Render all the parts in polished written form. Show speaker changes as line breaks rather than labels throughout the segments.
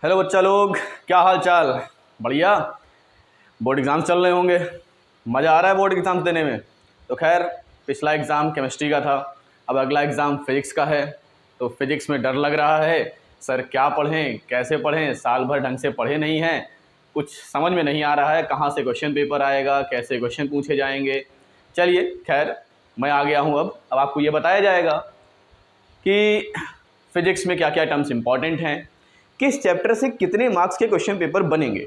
Hello बच्चा लोग, क्या हाल चाल। बढ़िया। बोर्ड एग्ज़ाम चल रहे होंगे, मज़ा आ रहा है बोर्ड एग्ज़ाम देने में। तो खैर, पिछला एग्ज़ाम केमिस्ट्री का था, अब अगला एग्ज़ाम फिज़िक्स का है। तो फिज़िक्स में डर लग रहा है, सर क्या पढ़ें कैसे पढ़ें, साल भर ढंग से पढ़े नहीं हैं, कुछ समझ में नहीं आ रहा है कहाँ से क्वेश्चन पेपर आएगा, कैसे क्वेश्चन पूछे जाएंगे। चलिए खैर, मैं आ गया हूँ। अब आपको ये बताया जाएगा कि फिज़िक्स में क्या क्या टर्म्स इंपॉर्टेंट हैं, किस चैप्टर से कितने मार्क्स के क्वेश्चन पेपर बनेंगे,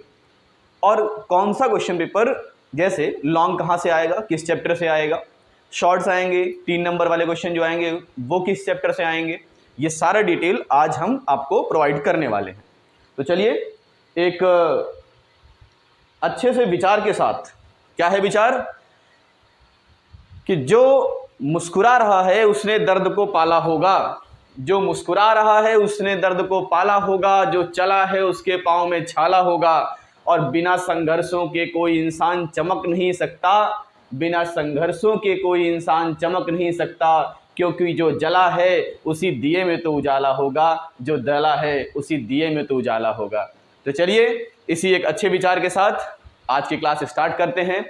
और कौन सा क्वेश्चन पेपर जैसे लॉन्ग कहाँ से आएगा, किस चैप्टर से आएगा, शॉर्ट्स आएंगे 3 नंबर वाले क्वेश्चन जो आएंगे वो किस चैप्टर से आएंगे। ये सारा डिटेल आज हम आपको प्रोवाइड करने वाले हैं। तो चलिए एक अच्छे से विचार के साथ, क्या है विचार कि जो मुस्कुरा रहा है उसने दर्द को पाला होगा, जो मुस्कुरा रहा है उसने दर्द को पाला होगा, जो चला है उसके पाँव में छाला होगा, और बिना संघर्षों के कोई इंसान चमक नहीं सकता, बिना संघर्षों के कोई इंसान चमक नहीं सकता, क्योंकि जो जला है उसी दिए में तो उजाला होगा, जो जला है उसी दिए में तो उजाला होगा। तो चलिए इसी एक अच्छे विचार के साथ आज की क्लास स्टार्ट करते हैं,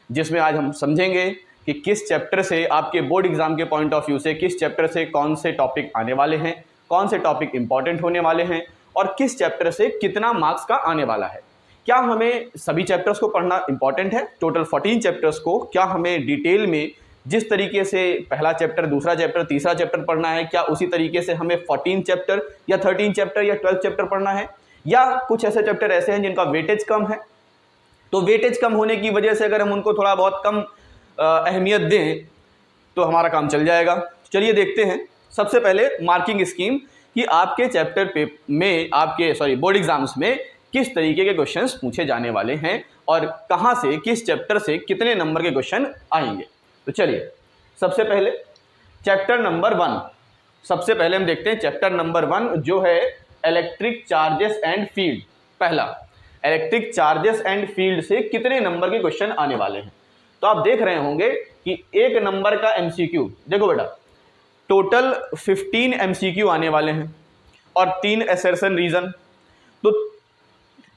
जिसमें आज हम समझेंगे कि किस चैप्टर से आपके बोर्ड एग्जाम के पॉइंट ऑफ व्यू से किस चैप्टर से कौन से टॉपिक आने वाले हैं, कौन से टॉपिक इंपॉर्टेंट होने वाले हैं, और किस चैप्टर से कितना मार्क्स का आने वाला है। क्या हमें सभी चैप्टर्स को पढ़ना इंपॉर्टेंट है, टोटल 14 चैप्टर्स को क्या हमें डिटेल में जिस तरीके से पहला चैप्टर, दूसरा चैप्टर, तीसरा चैप्टर पढ़ना है, क्या उसी तरीके से हमें 14 चैप्टर या 13 चैप्टर या 12 चैप्टर पढ़ना है, या कुछ ऐसे चैप्टर ऐसे हैं जिनका वेटेज कम है, तो वेटेज कम होने की वजह से अगर हम उनको थोड़ा बहुत कम अहमियत दें तो हमारा काम चल जाएगा। चलिए देखते हैं सबसे पहले मार्किंग स्कीम कि आपके चैप्टर में आपके बोर्ड एग्जाम्स में किस तरीके के क्वेश्चंस पूछे जाने वाले हैं और कहां से किस चैप्टर से कितने नंबर के क्वेश्चन आएंगे। तो चलिए सबसे पहले चैप्टर नंबर 1, सबसे पहले हम देखते हैं चैप्टर नंबर 1 जो है इलेक्ट्रिक चार्जेस एंड फील्ड। पहला, इलेक्ट्रिक चार्जेस एंड फील्ड से कितने नंबर के क्वेश्चन आने वाले हैं। तो आप देख रहे होंगे कि 1 नंबर का एमसीक्यू, देखो बेटा टोटल 15 एमसीक्यू आने वाले हैं और 3 असर्शन रीजन, तो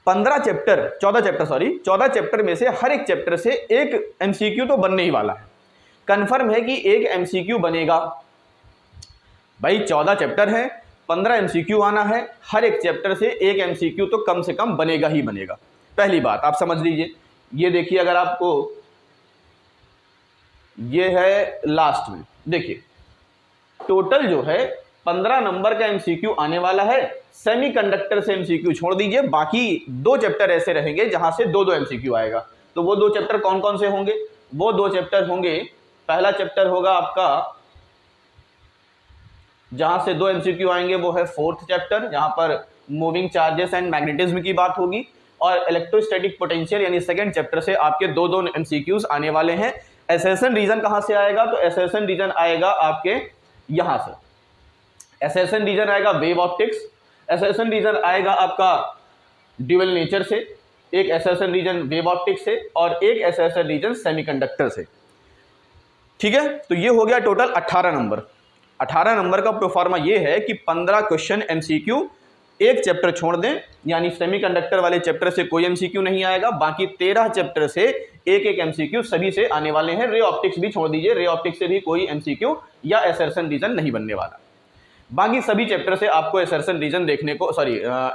14 चैप्टर में से हर एक चैप्टर से एक एमसीक्यू तो बनने ही वाला है। कंफर्म है कि एक एमसीक्यू बनेगा। भाई 14 चैप्टर है, 15 एमसीक्यू आना है, हर एक चैप्टर से एक एमसीक्यू तो कम से कम बनेगा ही बनेगा। पहली बात आप समझ लीजिए। ये देखिए, अगर आपको ये है लास्ट में, देखिए टोटल जो है 15 नंबर का एमसीक्यू आने वाला है। सेमीकंडक्टर से एमसीक्यू छोड़ दीजिए, बाकी 2 चैप्टर ऐसे रहेंगे जहां से 2-2 एमसीक्यू आएगा। तो वो 2 चैप्टर कौन कौन से होंगे? वो 2 चैप्टर होंगे, पहला चैप्टर होगा आपका जहां से 2 एमसीक्यू आएंगे, वो है 4th चैप्टर, जहां पर मूविंग चार्जेस एंड मैग्नेटिज्म की बात होगी, और इलेक्ट्रोस्टैटिक पोटेंशियल यानी 2nd चैप्टर से आपके 2-2 एमसीक्यूज आने वाले हैं। असर्शन रीजन कहां से आएगा? तो असर्शन रीजन आएगा आपके यहां से, असर्शन रीजन आएगा वेव ऑप्टिक्स, असर्शन रीजन आएगा आपका ड्यूअल नेचर से, एक असर्शन रीजन वेव ऑप्टिक्स से और एक असर्शन रीजन सेमीकंडक्टर से। ठीक है, तो ये हो गया टोटल 18 नंबर। 18 नंबर का प्रोफार्मा ये है कि 15 क्वेश्चन एमसीक्यू, एक चैप्टर छोड़ दें यानी सेमीकंडक्टर वाले चैप्टर से कोई एमसीक्यू नहीं आएगा, बाकी 13 चैप्टर से एक एक एमसीक्यू सभी से आने वाले हैं। रे ऑप्टिक्स भी छोड़ दीजिए, रे ऑप्टिक्स से भी कोई एमसीक्यू या असर्शन रीजन नहीं बनने वाला। बाकी सभी चैप्टर से आपको असर्शन रीजन देखने को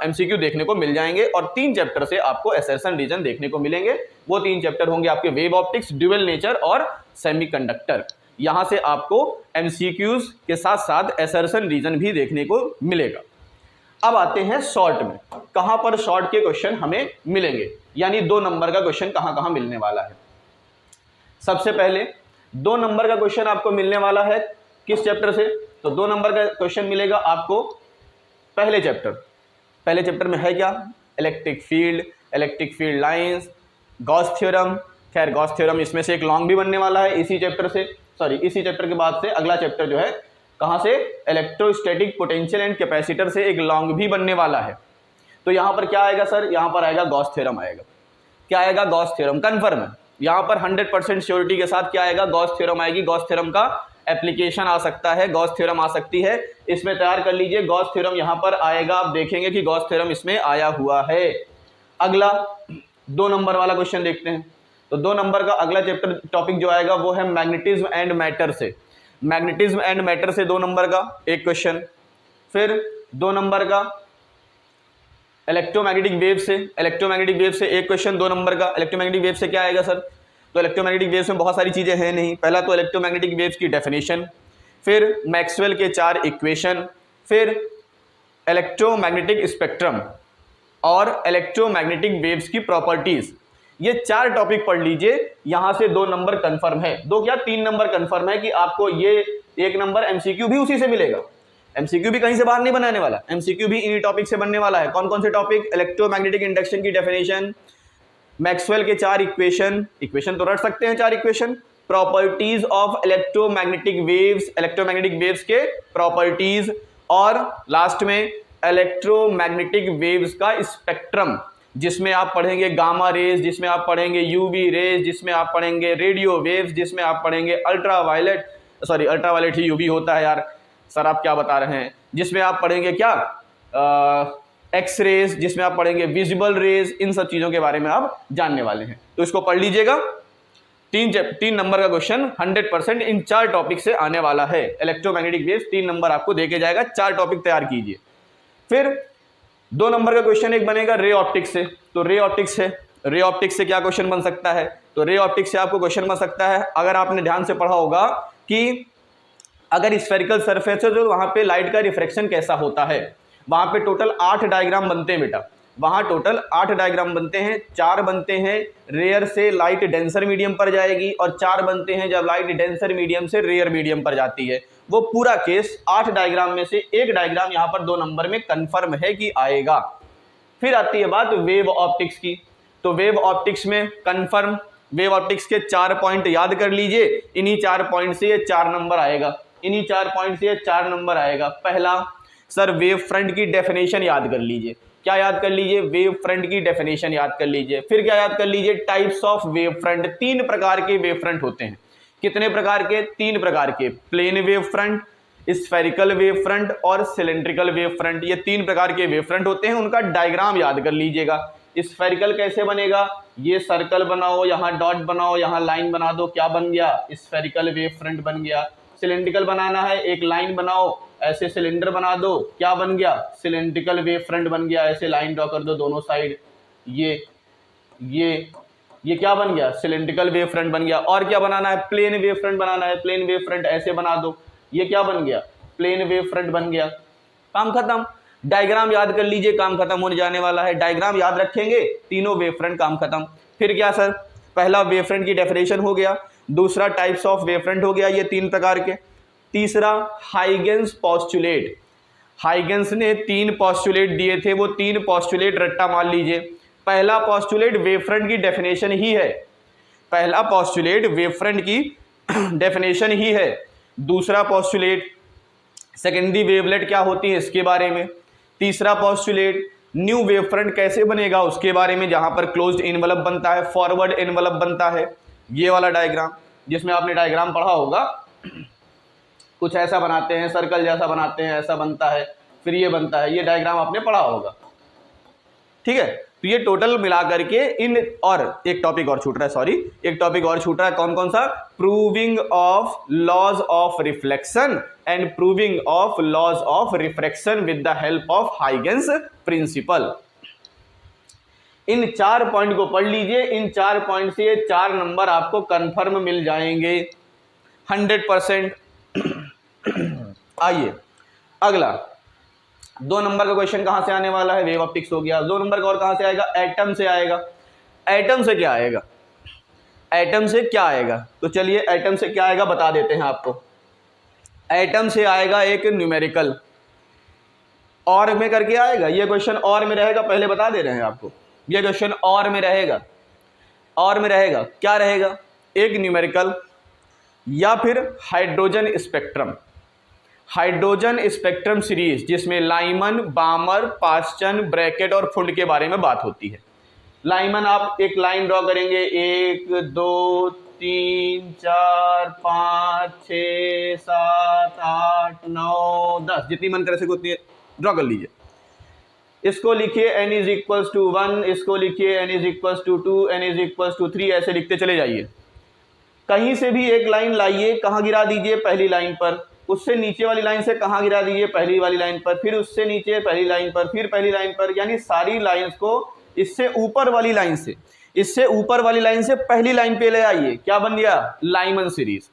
एमसीक्यू देखने को मिल जाएंगे, और 3 चैप्टर से आपको असर्शन रीजन देखने को मिलेंगे। वो 3 चैप्टर होंगे आपके वेव ऑप्टिक्स, ड्यूअल नेचर और सेमीकंडक्टर। यहां से आपको एमसीक्यूज के साथ साथ असर्शन रीजन भी देखने को मिलेगा। अब आते हैं शॉर्ट में, कहां पर शॉर्ट के क्वेश्चन हमें मिलेंगे, यानी 2 नंबर का क्वेश्चन कहां कहां मिलने वाला है। सबसे पहले 2 नंबर का क्वेश्चन आपको मिलने वाला है किस चैप्टर से? तो 2 नंबर का क्वेश्चन मिलेगा आपको पहले चैप्टर में है क्या? Electric field lines, Gauss theorem. खैर गॉस थ्योरम इसमें से एक लॉन्ग भी बनने वाला है इसी चैप्टर के बाद से अगला चैप्टर जो है कहां से? इलेक्ट्रोस्टैटिक पोटेंशियल एंड कैपेसिटर से एक लॉन्ग भी बनने वाला है। तो यहां पर क्या आएगा सर? यहां पर आएगा गॉस थ्योरम आएगा। क्या आएगा? Gauss theorem. कंफर्म है, यहां पर 100% श्योरिटी के साथ क्या आएगा? गॉस थ्योरम आएगी। गॉस थ्योरम का एप्लीकेशन आ सकता है, गॉस थ्योरम आ सकती है, इसमें तैयार कर लीजिए। गॉस थ्योरम यहां पर आएगा, आप देखेंगे कि गॉस थ्योरम इसमें आया हुआ है। अगला 2 नंबर वाला क्वेश्चन देखते हैं। तो 2 नंबर का अगला चैप्टर टॉपिक जो आएगा वो है मैग्नेटिज्म एंड मैटर से। मैग्नेटिज्म एंड मैटर से 2 नंबर का एक क्वेश्चन। फिर 2 नंबर का इलेक्ट्रोमैग्नेटिक वेव से, इलेक्ट्रोमैग्नेटिक वेव से एक क्वेश्चन 2 नंबर का। इलेक्ट्रोमैग्नेटिक वेव से क्या आएगा सर? तो इलेक्ट्रोमैग्नेटिक वेव्स में बहुत सारी चीजें हैं नहीं। पहला तो इलेक्ट्रोमैग्नेटिक वेव्स की डेफिनेशन, फिर मैक्सवेल के 4 इक्वेशन, फिर इलेक्ट्रोमैग्नेटिक स्पेक्ट्रम और इलेक्ट्रोमैग्नेटिक वेव्स की प्रॉपर्टीज। ये 4 टॉपिक पढ़ लीजिए, यहां से 2 नंबर कंफर्म है। 2 क्या 3 नंबर कंफर्म है कि आपको ये 1 नंबर एमसीक्यू भी उसी से मिलेगा। एमसीक्यू भी कहीं से बाहर नहीं बनाने वाला, एमसीक्यू भी इन्हीं टॉपिक से बनने वाला है। कौन कौन से टॉपिक? इलेक्ट्रोमैग्नेटिक इंडक्शन की डेफिनेशन, मैक्सवेल के 4 इक्वेशन, इक्वेशन तो रट सकते हैं 4 equation, properties of electromagnetic waves, electromagnetic waves के प्रॉपर्टीज, और लास्ट में इलेक्ट्रोमैग्नेटिक वेव्स का स्पेक्ट्रम, जिसमें आप पढ़ेंगे गामा रेज, जिसमें आप पढ़ेंगे यूवी रेज, जिसमें आप पढ़ेंगे रेडियो वेव्स, जिसमें आप पढ़ेंगे अल्ट्रावायलेट, सॉरी अल्ट्रावायलेट ही यूवी होता है यार, सर आप क्या बता रहे हैं, जिसमें आप पढ़ेंगे क्या एक्स रेज, जिसमें आप पढ़ेंगे विजिबल रेज, इन सब चीजों के बारे में आप जानने वाले हैं। तो इसको पढ़ लीजिएगा। 3 नंबर का क्वेश्चन 100% इन 4 टॉपिक से आने वाला है। इलेक्ट्रोमैग्नेटिक वेव्स 3 नंबर आपको देके जाएगा, 4 टॉपिक तैयार कीजिए। फिर 2 नंबर का क्वेश्चन एक बनेगा रे ऑप्टिक्स से। तो रे ऑप्टिक्स है, रे ऑप्टिक्स से क्या क्वेश्चन बन सकता है? तो रे ऑप्टिक्स से आपको क्वेश्चन बन सकता है, अगर आपने ध्यान से पढ़ा होगा कि अगर स्फेरिकल सरफेस है तो वहां पे लाइट का रिफ्रैक्शन कैसा होता है। वहां पे टोटल 8 डायग्राम बनते हैं बेटा, वहां टोटल 8 डायग्राम बनते हैं। 4 बनते हैं रेयर से लाइट डेंसर मीडियम पर जाएगी, और 4 बनते हैं जब लाइट डेंसर मीडियम से रेयर मीडियम पर जाती है। वो पूरा केस 8 डायग्राम में से एक डायग्राम यहां पर 2 नंबर में कंफर्म है कि आएगा। फिर आती है बात वेव ऑप्टिक्स की। तो वेव ऑप्टिक्स में कंफर्म, वेव ऑप्टिक्स के 4 पॉइंट याद कर लीजिए, इन्हीं 4 पॉइंट से ये 4 नंबर आएगा, इन्हीं 4 पॉइंट से ये 4 नंबर आएगा। पहला सर वेव फ्रंट की डेफिनेशन याद कर लीजिए। क्या याद कर लीजिए? वेव फ्रंट की डेफिनेशन याद कर लीजिए। फिर क्या याद कर लीजिए? Types of wave front. 3 प्रकार के वेव फ्रंट होते हैं। कितने प्रकार के? 3 प्रकार के। Plane wave front, spherical wave front और सिलेंड्रिकल वेव फ्रंट। ये 3 प्रकार के वेव फ्रंट होते हैं, उनका डायग्राम याद कर लीजिएगा। स्फेरिकल कैसे बनेगा? ये सर्कल बनाओ, यहाँ डॉट बनाओ, यहाँ लाइन बना दो, क्या बन गया? स्फेरिकल वेव फ्रंट बन गया। सिलेंड्रिकल बनाना है, एक लाइन बनाओ, ऐसे सिलेंडर बना दो, क्या बन गया? सिलेंड्रिकल वेव फ्रंट बन गया। ऐसे लाइन ड्रॉ कर दो दोनों साइड, ये क्या बन गया? सिलेंड्रिकल वेव फ्रंट बन गया। और क्या बनाना है? प्लेन वेव फ्रंट बनाना है, प्लेन वेव फ्रंट ऐसे बना दो, ये क्या बन गया? प्लेन वेव फ्रंट बन गया। काम खत्म। डायग्राम याद कर लीजिए, काम खत्म होने जाने वाला है। डायग्राम याद रखेंगे, तीनों वेव फ्रंट, काम खत्म। फिर क्या सर? पहला वेव फ्रंट की डेफिनेशन हो गया, दूसरा टाइप्स ऑफ वेव फ्रंट हो गया, ये 3 प्रकार के। तीसरा हाइगेंस पॉस्टुलेट। हाइगेंस ने 3 पॉस्टुलेट दिए थे, वो 3 पॉस्टुलेट रट्टा मार लीजिए। पहला पॉस्टुलेट वेव फ्रंट की डेफिनेशन ही है, पहला पॉस्टुलेट वेव फ्रंट की डेफिनेशन ही है। दूसरा पॉस्टुलेट सेकेंडरी वेवलेट क्या होती है इसके बारे में। तीसरा पॉस्टुलेट न्यू वेव फ्रंट कैसे बनेगा उसके बारे में, जहां पर क्लोज्ड एनवलप बनता है, फॉरवर्ड एनवलप बनता है। ये वाला डायग्राम, जिसमें आपने डायग्राम पढ़ा होगा, कुछ ऐसा बनाते हैं, सर्कल जैसा बनाते हैं, ऐसा बनता है, फिर ये बनता है, ये डायग्राम आपने पढ़ा होगा। ठीक है, तो ये टोटल मिला करके इन, और एक टॉपिक और छूट रहा है, सॉरी एक टॉपिक और छूट रहा है, कौन कौन सा? Proving of laws of reflection and proving of laws of refraction with the help of Huygens principle. इन 4 पॉइंट को पढ़ लीजिए, इन 4 पॉइंट से 4 नंबर आपको कंफर्म मिल जाएंगे 100%। आइए अगला 2 नंबर का क्वेश्चन कहां से आने वाला है? वेव ऑप्टिक्स हो गया। 2 नंबर का और कहां से आएगा? एटम से आएगा। एटम से क्या आएगा? एटम से क्या आएगा? तो चलिए एटम से क्या आएगा बता देते हैं आपको। एटम से आएगा एक न्यूमेरिकल, और में करके आएगा ये क्वेश्चन, और में रहेगा, पहले बता दे रहे हैं आपको, ये क्वेश्चन और में रहेगा। और में रहेगा, क्या रहेगा? एक न्यूमेरिकल या फिर hydrogen spectrum, hydrogen spectrum series, जिसमें लाइमन, बामर, पास्चन, ब्रैकेट और फुंड के बारे में बात होती है। लाइमन, आप एक लाइन ड्रॉ करेंगे, 1 2 3 4 5 6 7 8 9 10 जितनी मन करे सके उतनी ड्रॉ कर लीजिए। इसको लिखिए n इज इक्वल्स टू 1, इसको लिखिए n is equals to 2, n is equals to 3, ऐसे लिखते चले जाइए। कहीं से भी एक लाइन लाइए, कहाँ गिरा दीजिए, पहली लाइन पर। उससे नीचे वाली लाइन से कहाँ गिरा दीजिए, पहली वाली लाइन पर। फिर उससे नीचे पहली लाइन पर, फिर पहली लाइन पर, यानी सारी लाइंस को इससे ऊपर वाली लाइन से, इससे ऊपर वाली लाइन से पहली लाइन पे ले आइए। क्या बन गया? Lyman series.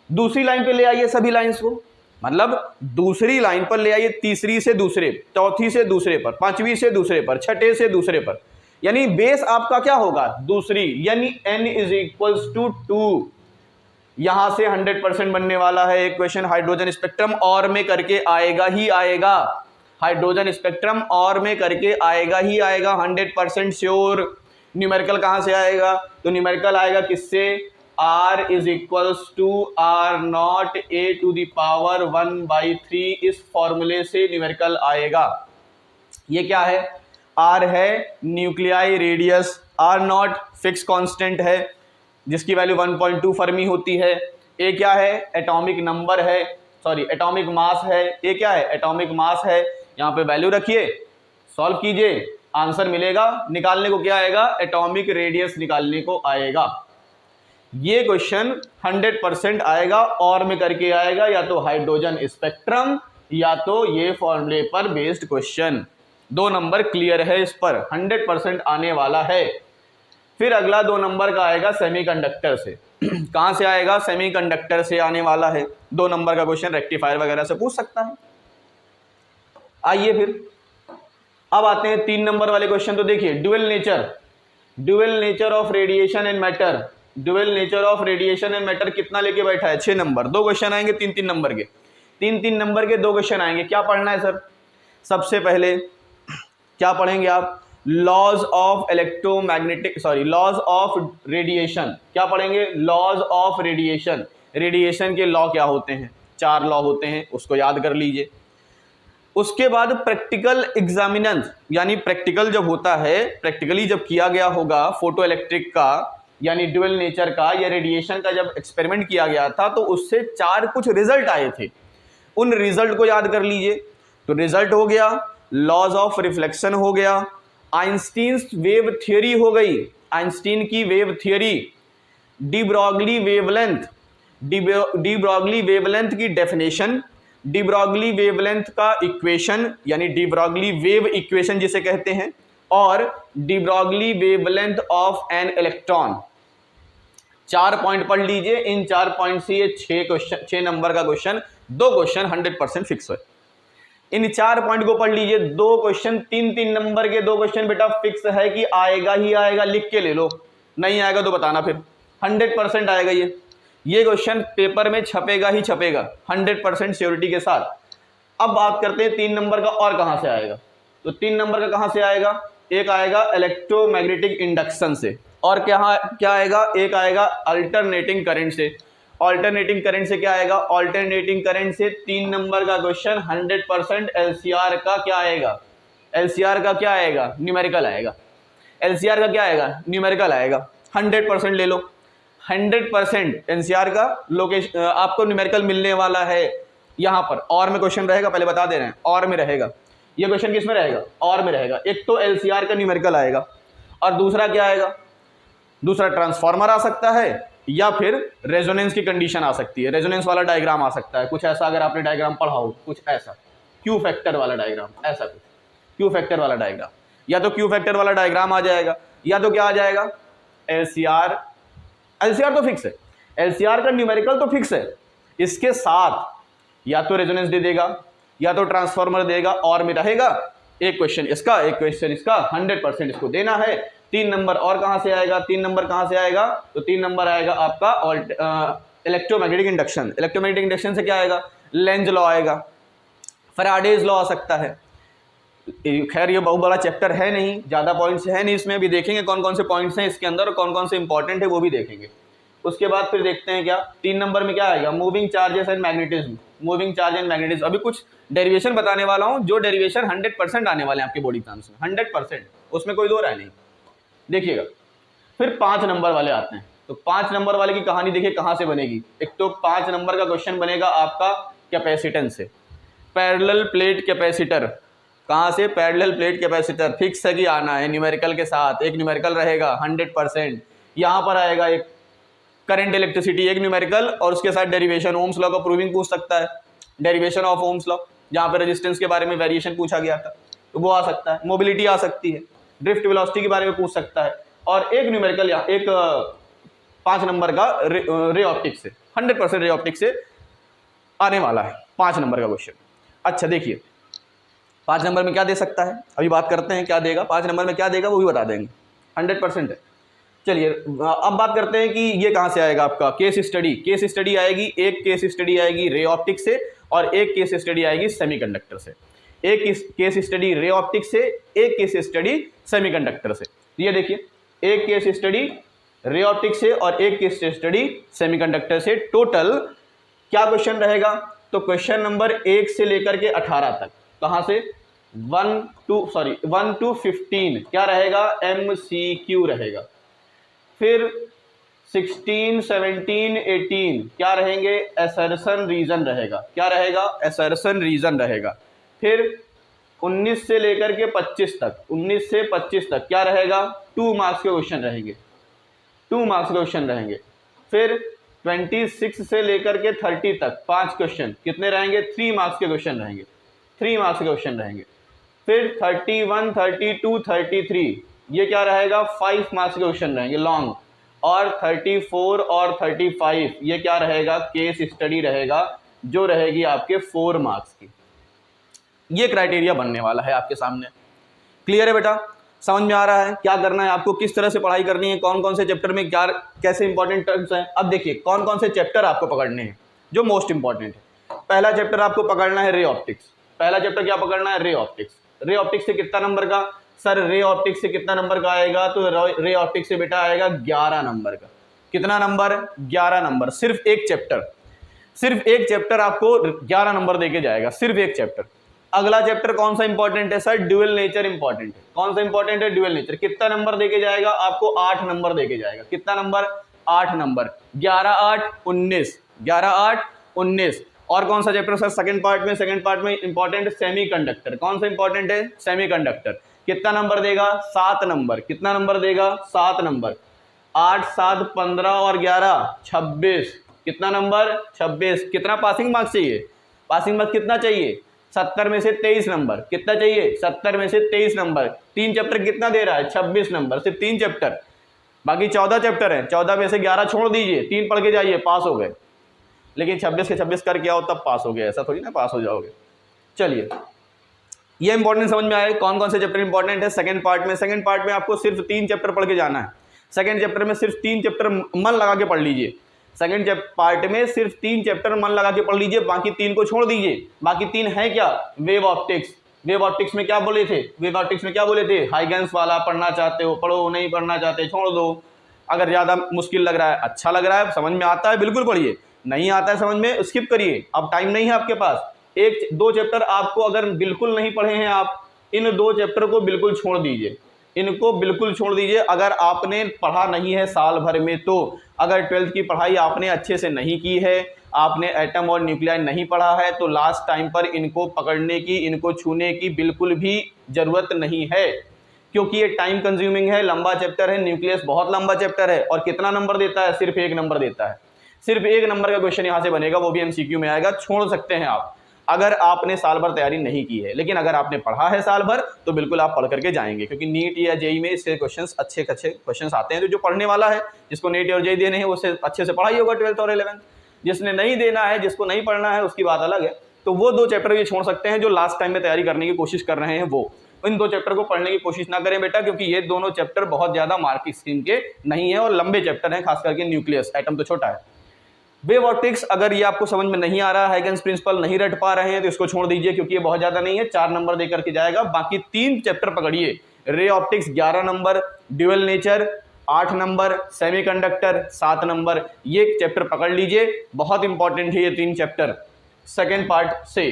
दूसरी लाइन पे ले आइए सभी लाइंस को, मतलब दूसरी लाइन पर ले आइए, तीसरी से दूसरे, चौथी से दूसरे पर, पांचवी से दूसरे पर, छठे से दूसरे पर, यानी बेस आपका क्या होगा? दूसरी, यानी n इज इक्वल्स टू 2। यहां से 100% बनने वाला है एक क्वेश्चन। हाइड्रोजन स्पेक्ट्रम और में करके आएगा ही आएगा, हाइड्रोजन स्पेक्ट्रम और में करके आएगा ही आएगा, 100% श्योर। न्यूमेरिकल कहां से आएगा? तो न्यूमेरिकल आएगा किससे? r is equals to r not a to the power 1/3, इस फॉर्मूले से न्यूमेरिकल आएगा। ये क्या है? r है nuclei radius, r not fix constant है जिसकी वैल्यू 1.2 फर्मी होती है। ए क्या है? एटॉमिक नंबर है, सॉरी एटॉमिक मास है। ए क्या है? एटॉमिक मास है। यहाँ पे वैल्यू रखिए, सॉल्व कीजिए, आंसर मिलेगा। निकालने को क्या आएगा? एटॉमिक रेडियस निकालने को आएगा। ये क्वेश्चन 100% आएगा और में करके आएगा, या तो हाइड्रोजन स्पेक्ट्रम या तो ये फॉर्मूले पर बेस्ड क्वेश्चन। 2 नंबर क्लियर है, इस पर 100% आने वाला है। फिर अगला 2 नंबर का आएगा सेमीकंडक्टर से। कहां से आएगा? सेमीकंडक्टर से आने वाला है। 2 नंबर का क्वेश्चन रेक्टिफायर वगैरह से पूछ सकता है। आइए फिर अब आते हैं 3 नंबर वाले क्वेश्चन। तो देखिए, dual nature of radiation and matter. Dual nature of radiation and matter कितना लेके बैठा है? 6 नंबर। 2 क्वेश्चन आएंगे 3-3 नंबर के, 3-3 नंबर के 2 क्वेश्चन आएंगे। क्या पढ़ना है सर? सबसे पहले क्या पढ़ेंगे आप? Laws of electromagnetic, sorry laws of radiation. क्या पढ़ेंगे? Laws of radiation. रेडिएशन के लॉ क्या होते हैं? 4 लॉ होते हैं, उसको याद कर लीजिए। उसके बाद प्रैक्टिकल एग्जामिनेंस, यानी प्रैक्टिकल जब होता है, प्रैक्टिकली जब किया गया होगा फोटो इलेक्ट्रिक का, यानी ड्यूअल नेचर का या रेडिएशन का जब एक्सपेरिमेंट किया गया था, तो उससे 4 कुछ रिजल्ट आए थे। उन रिजल्ट को याद कर लीजिए। तो रिजल्ट हो गया, लॉज ऑफ रिफ्लेक्शन हो गया, आइंस्टीन वेव थ्योरी हो गई, आइंस्टीन की wave theory, de Broglie wavelength, de Broglie wavelength की डेफिनेशन, डी ब्रॉगली वेवलेंथ का इक्वेशन, यानी डी ब्रॉगली वेव इक्वेशन जिसे कहते हैं, और de Broglie wavelength of an electron. 4 point पढ़ लीजिए। इन 4 पॉइंट से ये 6 नंबर का क्वेश्चन, 2 क्वेश्चन 100% फिक्स है। इन 4 पॉइंट को पढ़ लीजिए। 2 क्वेश्चन, 3-3 नंबर के 2 क्वेश्चन बेटा फिक्स है कि आएगा ही आएगा। लिख के ले लो, नहीं आएगा तो बताना। फिर 100% आएगा ये क्वेश्चन पेपर में छपेगा ही छपेगा 100% श्योरिटी के साथ। अब बात करते हैं 3 नंबर का और कहां से आएगा। तो 3 नंबर का कहां से आएगा? एक आएगा इलेक्ट्रोमैग्नेटिक इंडक्शन से, और क्या आएगा? एक आएगा अल्टरनेटिंग करंट से। अल्टरनेटिंग करंट से क्या आएगा? अल्टरनेटिंग करंट से 3 नंबर का क्वेश्चन 100% एलसीआर का क्या आएगा? एलसीआर का क्या आएगा? न्यूमेरिकल आएगा। एलसीआर का क्या आएगा? न्यूमेरिकल आएगा। 100% ले लो, 100% एनसीआर का लोकेशन आपको न्यूमेरिकल मिलने वाला है। यहां पर और में क्वेश्चन रहेगा, पहले बता दे रहे हैं, और में रहेगा। ये क्वेश्चन किस में रहेगा? और में रहेगा। एक तो एलसीआर का न्यूमेरिकल आएगा, और दूसरा क्या आएगा? दूसरा ट्रांसफार्मर आ सकता है, या फिर रेजोनेंस की कंडीशन आ सकती है। रेजोनेंस वाला डायग्राम आ सकता है, कुछ ऐसा, अगर आपने डायग्राम पढ़ा हो, कुछ ऐसा क्यू फैक्टर वाला डायग्राम, ऐसा कुछ क्यू फैक्टर वाला डायग्राम, या तो क्यू फैक्टर वाला डायग्राम आ जाएगा, या तो क्या आ जाएगा? एलसीआर। एलसीआर तो फिक्स है, एलसीआर का न्यूमेरिकल तो फिक्स है। इसके साथ या तो रेजोनेंस दे देगा, या तो ट्रांसफार्मर देगा, और में रहेगा एक क्वेश्चन इसका, एक क्वेश्चन इसका, 100% इसको देना है। 3 नंबर और कहां से आएगा? 3 नंबर कहां से आएगा? तो 3 नंबर आएगा आपका इलेक्ट्रोमैग्नेटिक इंडक्शन। इलेक्ट्रोमैग्नेटिक इंडक्शन से क्या आएगा? लेंज लॉ आएगा, फैराडेज लॉ आ सकता है। खैर ये बहुत बड़ा चैप्टर है नहीं, ज़्यादा पॉइंट्स है नहीं इसमें। अभी देखेंगे कौन कौन से पॉइंट्स हैं इसके अंदर और कौन कौन से इंपॉर्टेंट है वो भी देखेंगे। उसके बाद फिर देखते हैं क्या 3 नंबर में क्या आएगा? Moving charges and magnetism. Moving charge and magnetism, अभी कुछ डेरिवेशन बताने वाला हूँ, जो डेरिवेशन 100% आने वाले हैं आपके बोर्ड एग्जाम्स में, 100%, उसमें कोई दो राय नहीं। देखिएगा फिर 5 नंबर वाले आते हैं। तो 5 नंबर वाले की कहानी देखिए कहाँ से बनेगी। एक तो 5 नंबर का क्वेश्चन बनेगा आपका कैपेसिटेंस से, पैरेलल प्लेट कैपेसिटर। कहाँ से? Parallel plate capacitor. फिक्स है कि आना है न्यूमेरिकल के साथ, एक न्यूमेरिकल रहेगा 100%। यहाँ पर आएगा एक करंट इलेक्ट्रिसिटी, एक न्यूमेरिकल, और उसके साथ डेरिवेशन, ओम्स लॉ का प्रूविंग पूछ सकता है, डेरिवेशन ऑफ ओम्स लॉ, जहाँ पर रेजिस्टेंस के बारे में वेरिएशन पूछा गया था तो वो आ सकता है, मोबिलिटी आ सकती है, ड्रिफ्ट वेलोसिटी के बारे में पूछ सकता है, और एक न्यूमेरिकल या एक 5 नंबर का रे ऑप्टिक्स से, 100% रे ऑप्टिक्स से आने वाला है 5 नंबर का क्वेश्चन। अच्छा देखिए 5 नंबर में क्या दे सकता है, अभी बात करते हैं क्या देगा। 5 नंबर में क्या देगा वो भी बता देंगे, 100% है। चलिए अब बात करते हैं कि ये कहाँ से आएगा आपका केस स्टडी। केस स्टडी आएगी, एक केस स्टडी आएगी रे ऑप्टिक्स से और एक केस स्टडी आएगी सेमीकंडक्टर से। एक केस स्टडी रे ऑप्टिक्स से, एक केस स्टडी सेमीकंडक्टर से। ये देखिए एक केस स्टडी रे ऑप्टिक्स से और एक केस स्टडी सेमीकंडक्टर से। टोटल क्या क्वेश्चन रहेगा? तो क्वेश्चन नंबर 1 से लेकर के 18 तक, कहाँ से 1 to 15 क्या रहेगा? MCQ रहेगा। फिर 16, 17, 18 क्या रहेंगे? असर्शन रीजन रहेगा। क्या रहेगा? असर्शन रीजन रहेगा। फिर 19 से लेकर के 25 तक, 19 से 25 तक क्या रहेगा? 2 मार्क्स के क्वेश्चन रहेंगे, 2 मार्क्स के क्वेश्चन रहेंगे। फिर 26 से लेकर के 30 तक 5 क्वेश्चन कितने रहेंगे? 3 मार्क्स के क्वेश्चन रहेंगे, 3 मार्क्स के क्वेश्चन रहेंगे। फिर 31, 32, 33 ये क्या रहेगा? 5 मार्क्स के क्वेश्चन रहेंगे लॉन्ग। और 34 और 35 ये क्या रहेगा? केस स्टडी रहेगा, जो रहेगी आपके 4 मार्क्स की। ये क्राइटेरिया बनने वाला है आपके सामने। क्लियर है बेटा? समझ में आ रहा है क्या करना है आपको, किस तरह से पढ़ाई करनी है, कौन कौन से चैप्टर में क्या कैसे इंपॉर्टेंट टर्म्स हैं। अब देखिए कौन कौन से चैप्टर आपको पकड़ने हैं जो मोस्ट इंपॉर्टेंट है। पहला चैप्टर आपको पकड़ना है रे ऑप्टिक्स। पहला चैप्टर क्या पकड़ना है? Ray optics. रे ऑप्टिक्स से कितना नंबर का? सर रे ऑप्टिक्स से कितना नंबर का आएगा? तो रे ऑप्टिक्स से बेटा आएगा 11 नंबर का। कितना नंबर? 11 नंबर। सिर्फ एक चैप्टर आपको 11 नंबर देके जाएगा, सिर्फ एक चैप्टर। अगला चैप्टर कौन सा इंपॉर्टेंट है? सर ड्यूअल नेचर इंपॉर्टेंट है। कौन सा इंपॉर्टेंट है? Dual nature. कितना नंबर देके जाएगा? आपको 8 नंबर देके जाएगा। कितना नंबर? 8 नंबर। 11, 8, 19, 11, 8, 19। और कौन सा चैप्टर सर सेकंड पार्ट में इंपॉर्टेंट? सेमीकंडक्टर। कौन सा इंपॉर्टेंट है? सेमीकंडक्टर। कितना नंबर देगा? 7 नंबर। कितना नंबर देगा? 7 नंबर। 8, 7, 15 और 11 26। कितना नंबर? 26। कितना पासिंग मार्क्स चाहिए? पासिंग मार्क्स कितना चाहिए? 70 में से 23 नंबर। कितना चाहिए? 70 में से 23 नंबर। 3 चैप्टर कितना दे रहा है? 26 नंबर। सिर्फ 3 चैप्टर, बाकी 14 चैप्टर है। 14 में से 11 छोड़ दीजिए, 3 पढ़ के जाइए, पास हो गए। लेकिन 26 के 26 करके आओ तब पास हो गए, ऐसा थोड़ी ना पास हो जाओगे। चलिए ये इंपॉर्टेंट समझ में आए कौन कौन से चैप्टर इंपॉर्टेंट है। सेकंड पार्ट में आपको सिर्फ 3 चैप्टर पढ़ के जाना है। सेकंड चैप्टर में सिर्फ 3 चैप्टर मन लगा के पढ़ लीजिए। सेकंड पार्ट में सिर्फ 3 चैप्टर मन लगा के पढ़ लीजिए, बाकी 3 को छोड़ दीजिए। बाकी 3 है क्या? Wave optics. वेव ऑप्टिक्स में क्या बोले थे? हाइगेंस वाला पढ़ना चाहते हो पढ़ो, नहीं पढ़ना चाहते छोड़ दो। अगर ज़्यादा मुश्किल लग रहा है, अच्छा लग रहा है, समझ में आता है, बिल्कुल पढ़िए। नहीं आता है समझ में, स्किप करिए। अब टाइम नहीं है आपके पास। 1-2 चैप्टर आपको अगर बिल्कुल नहीं पढ़े हैं आप, इन 2 चैप्टर को बिल्कुल छोड़ दीजिए, इनको बिल्कुल छोड़ दीजिए। अगर आपने पढ़ा नहीं है साल भर में, तो अगर 12th की पढ़ाई आपने अच्छे से नहीं की है, आपने एटम और न्यूक्लियाई नहीं पढ़ा है, तो लास्ट टाइम पर इनको पकड़ने की, इनको छूने की बिल्कुल भी ज़रूरत नहीं है, क्योंकि ये टाइम कंज्यूमिंग है, लंबा चैप्टर है। न्यूक्लियस बहुत लंबा चैप्टर है और कितना नंबर देता है? सिर्फ 1 नंबर देता है। सिर्फ 1 नंबर का क्वेश्चन यहाँ से बनेगा, वो भी MCQ में आएगा। छोड़ सकते हैं आप अगर आपने साल भर तैयारी नहीं की है, लेकिन अगर आपने पढ़ा है साल भर तो बिल्कुल आप पढ़ करके जाएंगे, क्योंकि नीट या जेई में इससे क्वेश्चंस अच्छे क्वेश्चंस आते हैं। तो जो पढ़ने वाला है, जिसको नीट और जेई देने हैं, उससे अच्छे से पढ़ाई होगा 12th और 11th। जिसने नहीं देना है, जिसको नहीं पढ़ना है, उसकी बात अलग है। तो वो 2 चैप्टर ये छोड़ सकते हैं जो लास्ट टाइम में तैयारी करने की कोशिश कर रहे हैं। वो इन 2 चैप्टर को पढ़ने की कोशिश ना करें बेटा, क्योंकि ये दोनों चैप्टर बहुत ज्यादा मार्क स्कीम के नहीं है और लंबे चैप्टर हैं, खास करके न्यूक्लियस, एटम तो छोटा है। वेव ऑप्टिक्स अगर ये आपको समझ में नहीं आ रहा है, हाइगेंस प्रिंसिपल नहीं रट पा रहे हैं, तो इसको छोड़ दीजिए, क्योंकि ये बहुत ज्यादा नहीं है, 4 नंबर देकर के जाएगा। बाकी 3 चैप्टर पकड़िए। Ray optics 11 number, dual nature 8 number, semiconductor 7 number. ये चैप्टर पकड़ लीजिए, बहुत इंपॉर्टेंट है ये 3 चैप्टर सेकेंड पार्ट से।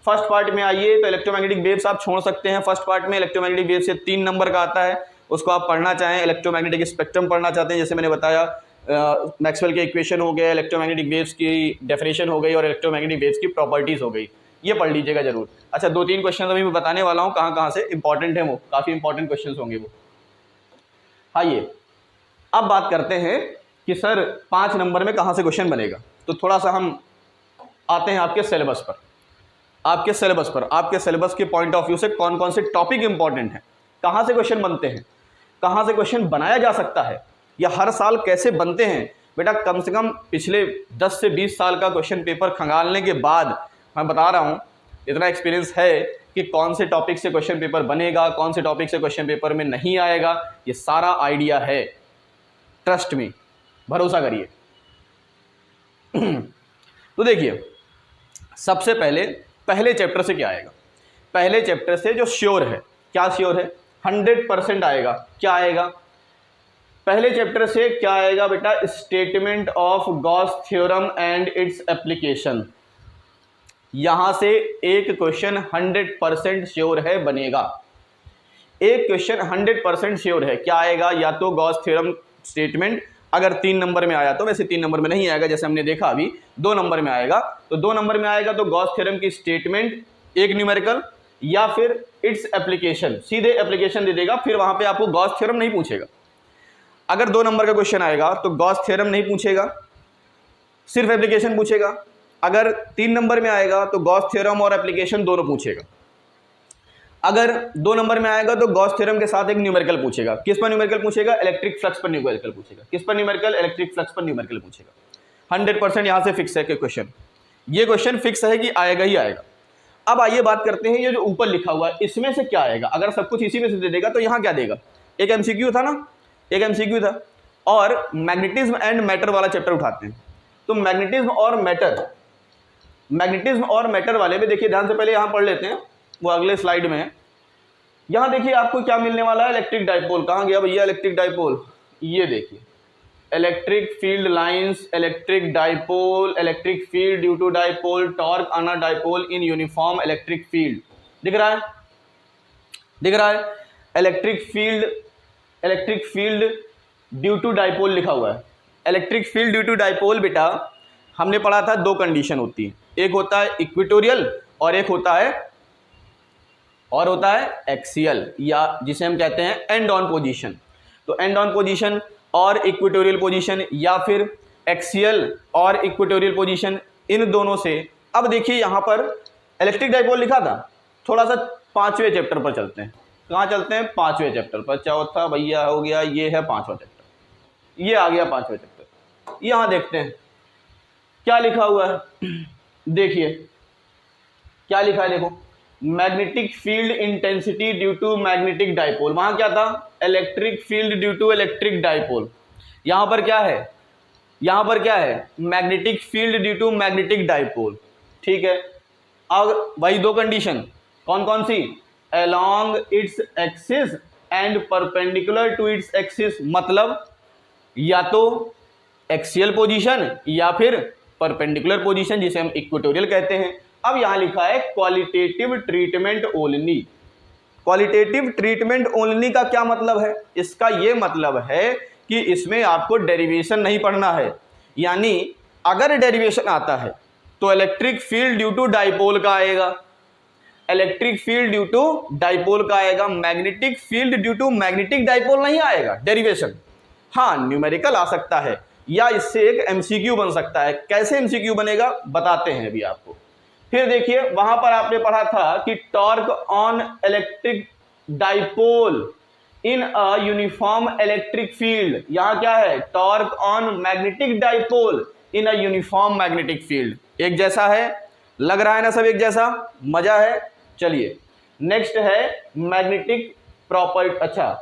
फर्स्ट पार्ट में आइए तो इलेक्ट्रोमैग्नेटिक वेव्स आप छोड़ सकते हैं। फर्स्ट पार्ट में इलेक्ट्रोमैग्नेटिक वेव से 3 नंबर का आता है, उसको आप पढ़ना चाहें, इलेक्ट्रोमैग्नेटिक स्पेक्ट्रम पढ़ना चाहते हैं, जैसे मैंने बताया मैक्सवेल के इक्वेशन हो गए, इलेक्ट्रोमैग्नेटिक वेव्स की डेफिनेशन हो गई और इलेक्ट्रोमैग्नेटिक वेव्स की प्रॉपर्टीज़ हो गई, ये पढ़ लीजिएगा जरूर। अच्छा 2-3 क्वेश्चन अभी मैं बताने वाला हूँ कहाँ कहाँ से इंपॉर्टेंट है, वो काफ़ी इंपॉर्टेंट क्वेश्चन होंगे वो। आइए अब बात करते हैं कि सर 5 नंबर में कहाँ से क्वेश्चन बनेगा। तो थोड़ा सा हम आते हैं आपके सिलेबस पर। आपके सिलेबस के पॉइंट ऑफ व्यू से कौन कौन से टॉपिक इंपॉर्टेंट हैं, कहाँ से क्वेश्चन बनते हैं, कहाँ से क्वेश्चन बनाया जा सकता है, या हर साल कैसे बनते हैं। बेटा कम से कम पिछले 10 से 20 साल का क्वेश्चन पेपर खंगालने के बाद मैं बता रहा हूँ, इतना एक्सपीरियंस है कि कौन से टॉपिक से क्वेश्चन पेपर बनेगा, कौन से टॉपिक से क्वेश्चन पेपर में नहीं आएगा, ये सारा आइडिया है। ट्रस्ट में, भरोसा करिए। तो देखिए सबसे पहले चैप्टर से क्या आएगा। पहले चैप्टर से जो श्योर है, क्या श्योर है, 100% आएगा। क्या आएगा पहले चैप्टर से, क्या आएगा बेटा, statement of Gauss theorem and its application. यहां से एक क्वेश्चन 100% श्योर है बनेगा। एक क्वेश्चन 100% श्योर है। क्या आएगा, या तो गॉस थ्योरम स्टेटमेंट, अगर 3 नंबर में आया तो, वैसे 3 नंबर में नहीं आएगा जैसे हमने देखा अभी, 2 नंबर में आएगा। तो 2 नंबर में आएगा तो गॉस थ्योरम की स्टेटमेंट एक न्यूमेरिकल, या फिर इट्स एप्लीकेशन, सीधे एप्लीकेशन दे देगा, फिर वहां पे आपको गॉस थ्योरम नहीं पूछेगा। अगर 2 नंबर का क्वेश्चन आएगा तो गॉस थ्योरम नहीं पूछेगा, सिर्फ एप्लीकेशन पूछेगा। अगर 3 नंबर में आएगा तो गॉस थ्योरम और एप्लीकेशन दोनों पूछेगा। अगर 2 नंबर में आएगा तो गॉस थ्योरम के साथ एक न्यूमेरिकल पूछेगा। किस पर न्यूमेरिकल पूछेगा, इलेक्ट्रिक फ्लक्स पर न्यूमेरिकल पूछेगा। किस पर न्यूमेरिकल, इलेक्ट्रिक फ्लक्स पर न्यूमेरिकल पूछेगा। 100% यहां से फिक्स है कि क्वेश्चन, ये क्वेश्चन फिक्स है कि आएगा ही आएगा। अब आइए बात करते हैं ये जो ऊपर लिखा हुआ है इसमें से क्या आएगा। अगर सब कुछ इसी में से दे देगा तो यहां क्या देगा, एक एमसीक्यू था ना, एक एमसीक्यू था। और मैग्नेटिज्म एंड मैटर वाला चैप्टर उठाते हैं। तो मैग्नेटिज्म और मैटर वाले में देखिए ध्यान से, पहले यहां पढ़ लेते हैं, वो अगले स्लाइड में है। यहां देखिए आपको क्या मिलने वाला है, इलेक्ट्रिक डाइपोल। कहां गया भैया इलेक्ट्रिक डाइपोल, ये देखिए electric field lines, electric dipole, electric field due to dipole, torque on a dipole in uniform electric field. दिख रहा है electric field due to dipole लिखा हुआ है। Electric field due to dipole बेटा हमने पढ़ा था 2 कंडीशन होती है, एक होता है इक्वेटोरियल और एक होता है एक्सियल, या जिसे हम कहते हैं एंड ऑन पोजीशन। तो एंड ऑन पोजीशन और इक्वेटोरियल पोजीशन, या फिर एक्सियल और इक्वेटोरियल पोजीशन, इन दोनों से। अब देखिए यहां पर इलेक्ट्रिक डाइपोल लिखा था, थोड़ा सा 5वें चैप्टर पर चलते हैं। कहां चलते हैं, 5वें चैप्टर पर। चौथा भैया हो गया, ये है 5वां चैप्टर, ये आ गया 5वें चैप्टर। यहां देखते हैं क्या लिखा हुआ है। देखिए क्या लिखा है, देखो, magnetic field intensity due to magnetic dipole. वहां क्या था, electric field due to electric dipole. यहां पर क्या है, magnetic field due to magnetic dipole. ठीक है, अब वही 2 कंडीशन, कौन कौन सी, along its axis and perpendicular to its axis. मतलब या तो एक्सियल पोजीशन या फिर परपेंडिकुलर पोजीशन, जिसे हम इक्वेटोरियल कहते हैं। अब यहां लिखा है qualitative treatment only. Qualitative treatment only का क्या मतलब है, इसका यह मतलब है कि इसमें आपको डेरिवेशन नहीं पढ़ना है। यानी अगर डेरिवेशन आता है तो electric field due to dipole का आएगा, magnetic field due to magnetic dipole नहीं आएगा डेरिवेशन। हाँ न्यूमेरिकल आ सकता है, या इससे एक एमसीक्यू बन सकता है। कैसे एमसीक्यू बनेगा बताते हैं अभी आपको। फिर देखिए वहां पर आपने पढ़ा था कि torque on electric dipole in a uniform electric field. यहां क्या है, torque on magnetic dipole in a uniform magnetic field. एक जैसा है, लग रहा है ना सब एक जैसा, मजा है। चलिए नेक्स्ट है मैग्नेटिक प्रॉपर्टी। अच्छा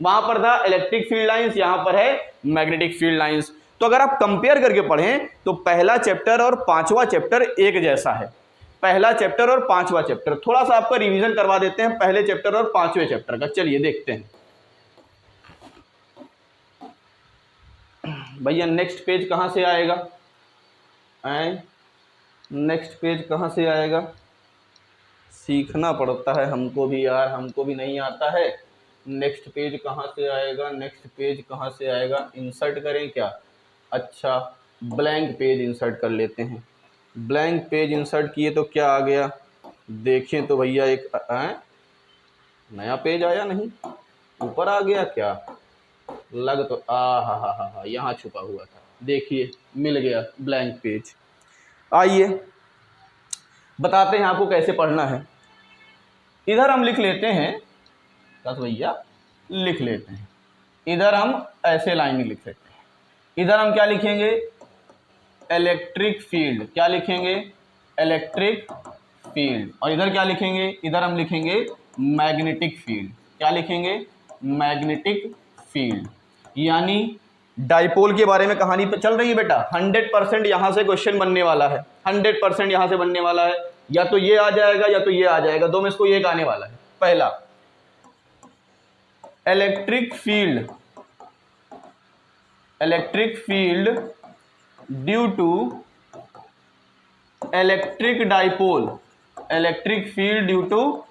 वहां पर था इलेक्ट्रिक फील्ड लाइंस, यहां पर है मैग्नेटिक फील्ड लाइंस। तो अगर आप कंपेयर करके पढ़ें तो पहला चैप्टर और 5वां चैप्टर एक जैसा है। पहला चैप्टर और 5वां चैप्टर, थोड़ा सा आपका रिवीजन करवा देते हैं पहले चैप्टर और 5वें चैप्टर का। चलिए देखते हैं भैया नेक्स्ट पेज कहां से आएगा, नेक्स्ट पेज कहां से आएगा। सीखना पड़ता है हमको भी यार, हमको भी नहीं आता है। नेक्स्ट पेज कहाँ से आएगा, नेक्स्ट पेज कहाँ से आएगा, इंसर्ट करें क्या, अच्छा ब्लैंक पेज इंसर्ट कर लेते हैं। ब्लैंक पेज इंसर्ट किए तो क्या आ गया, देखें तो भैया एक नया पेज आया, नहीं ऊपर आ गया क्या, लग तो हा यहाँ छुपा हुआ था, देखिए मिल गया ब्लैंक पेज। आइए बताते हैं आपको कैसे पढ़ना है। इधर हम लिख लेते हैं, बस भैया लिख लेते हैं, इधर हम ऐसे लाइन लिख लेते हैं। इधर हम क्या लिखेंगे, इलेक्ट्रिक फील्ड, क्या लिखेंगे, इलेक्ट्रिक फील्ड। और इधर क्या लिखेंगे, इधर हम लिखेंगे मैग्नेटिक फील्ड, क्या लिखेंगे, मैग्नेटिक फील्ड। यानी डाइपोल के बारे में कहानी पे चल रही है बेटा। 100% यहाँ से क्वेश्चन बनने वाला है, 100% यहाँ से बनने वाला है। या तो ये आ जाएगा या तो ये आ जाएगा, दो में इसको एक आने वाला है। पहला, electric field, electric field due to electric dipole, electric field due to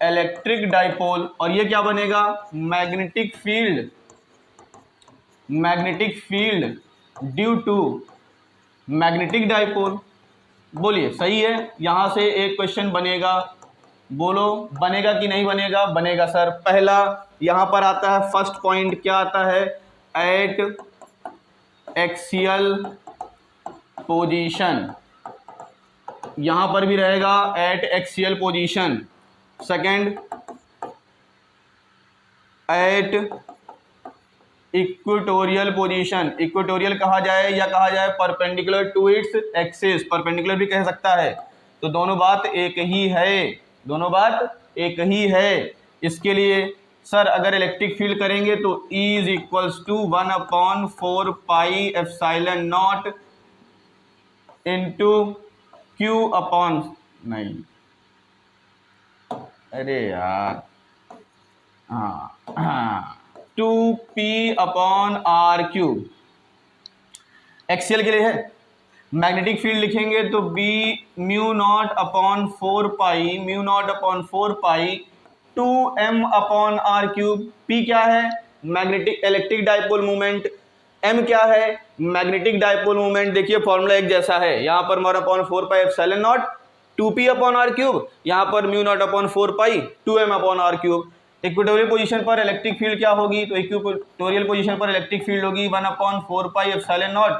electric dipole. और ये क्या बनेगा, magnetic field, magnetic field due to magnetic dipole. बोलिए सही है, यहां से एक क्वेश्चन बनेगा, बोलो बनेगा कि नहीं बनेगा, बनेगा सर। पहला यहां पर आता है, फर्स्ट पॉइंट क्या आता है, एट एक्सियल पोजीशन, यहां पर भी रहेगा at axial position. Second, at equatorial position, equatorial कहा जाए या कहा जाए perpendicular to its axis, perpendicular भी कह सकता है। तो दोनों बात एक ही है, दोनों बात एक ही है। इसके लिए सर अगर इलेक्ट्रिक फील्ड करेंगे तो E is equals to 1/4 pi epsilon not into Q upon, नहीं अरे यार, हाँ 2P upon R cube, axial के लिए है। मैग्नेटिक फील्ड लिखेंगे तो B mu not upon 4 pi, mu not upon 4 pi 2M upon R cube. P क्या है, magnetic electric dipole moment, M क्या है, मैग्नेटिक डाइपोल मोमेंट। देखिए फॉर्मूला एक जैसा है, यहाँ पर 1/4 pi epsilon not 2P upon R cube, यहाँ पर mu not upon 4 pi 2M upon R cube. Equatorial position पर इलेक्ट्रिक फील्ड क्या होगी, तो इक्वेटोरियल पोजीशन पर इलेक्ट्रिक फील्ड होगी 1/4 pi epsilon not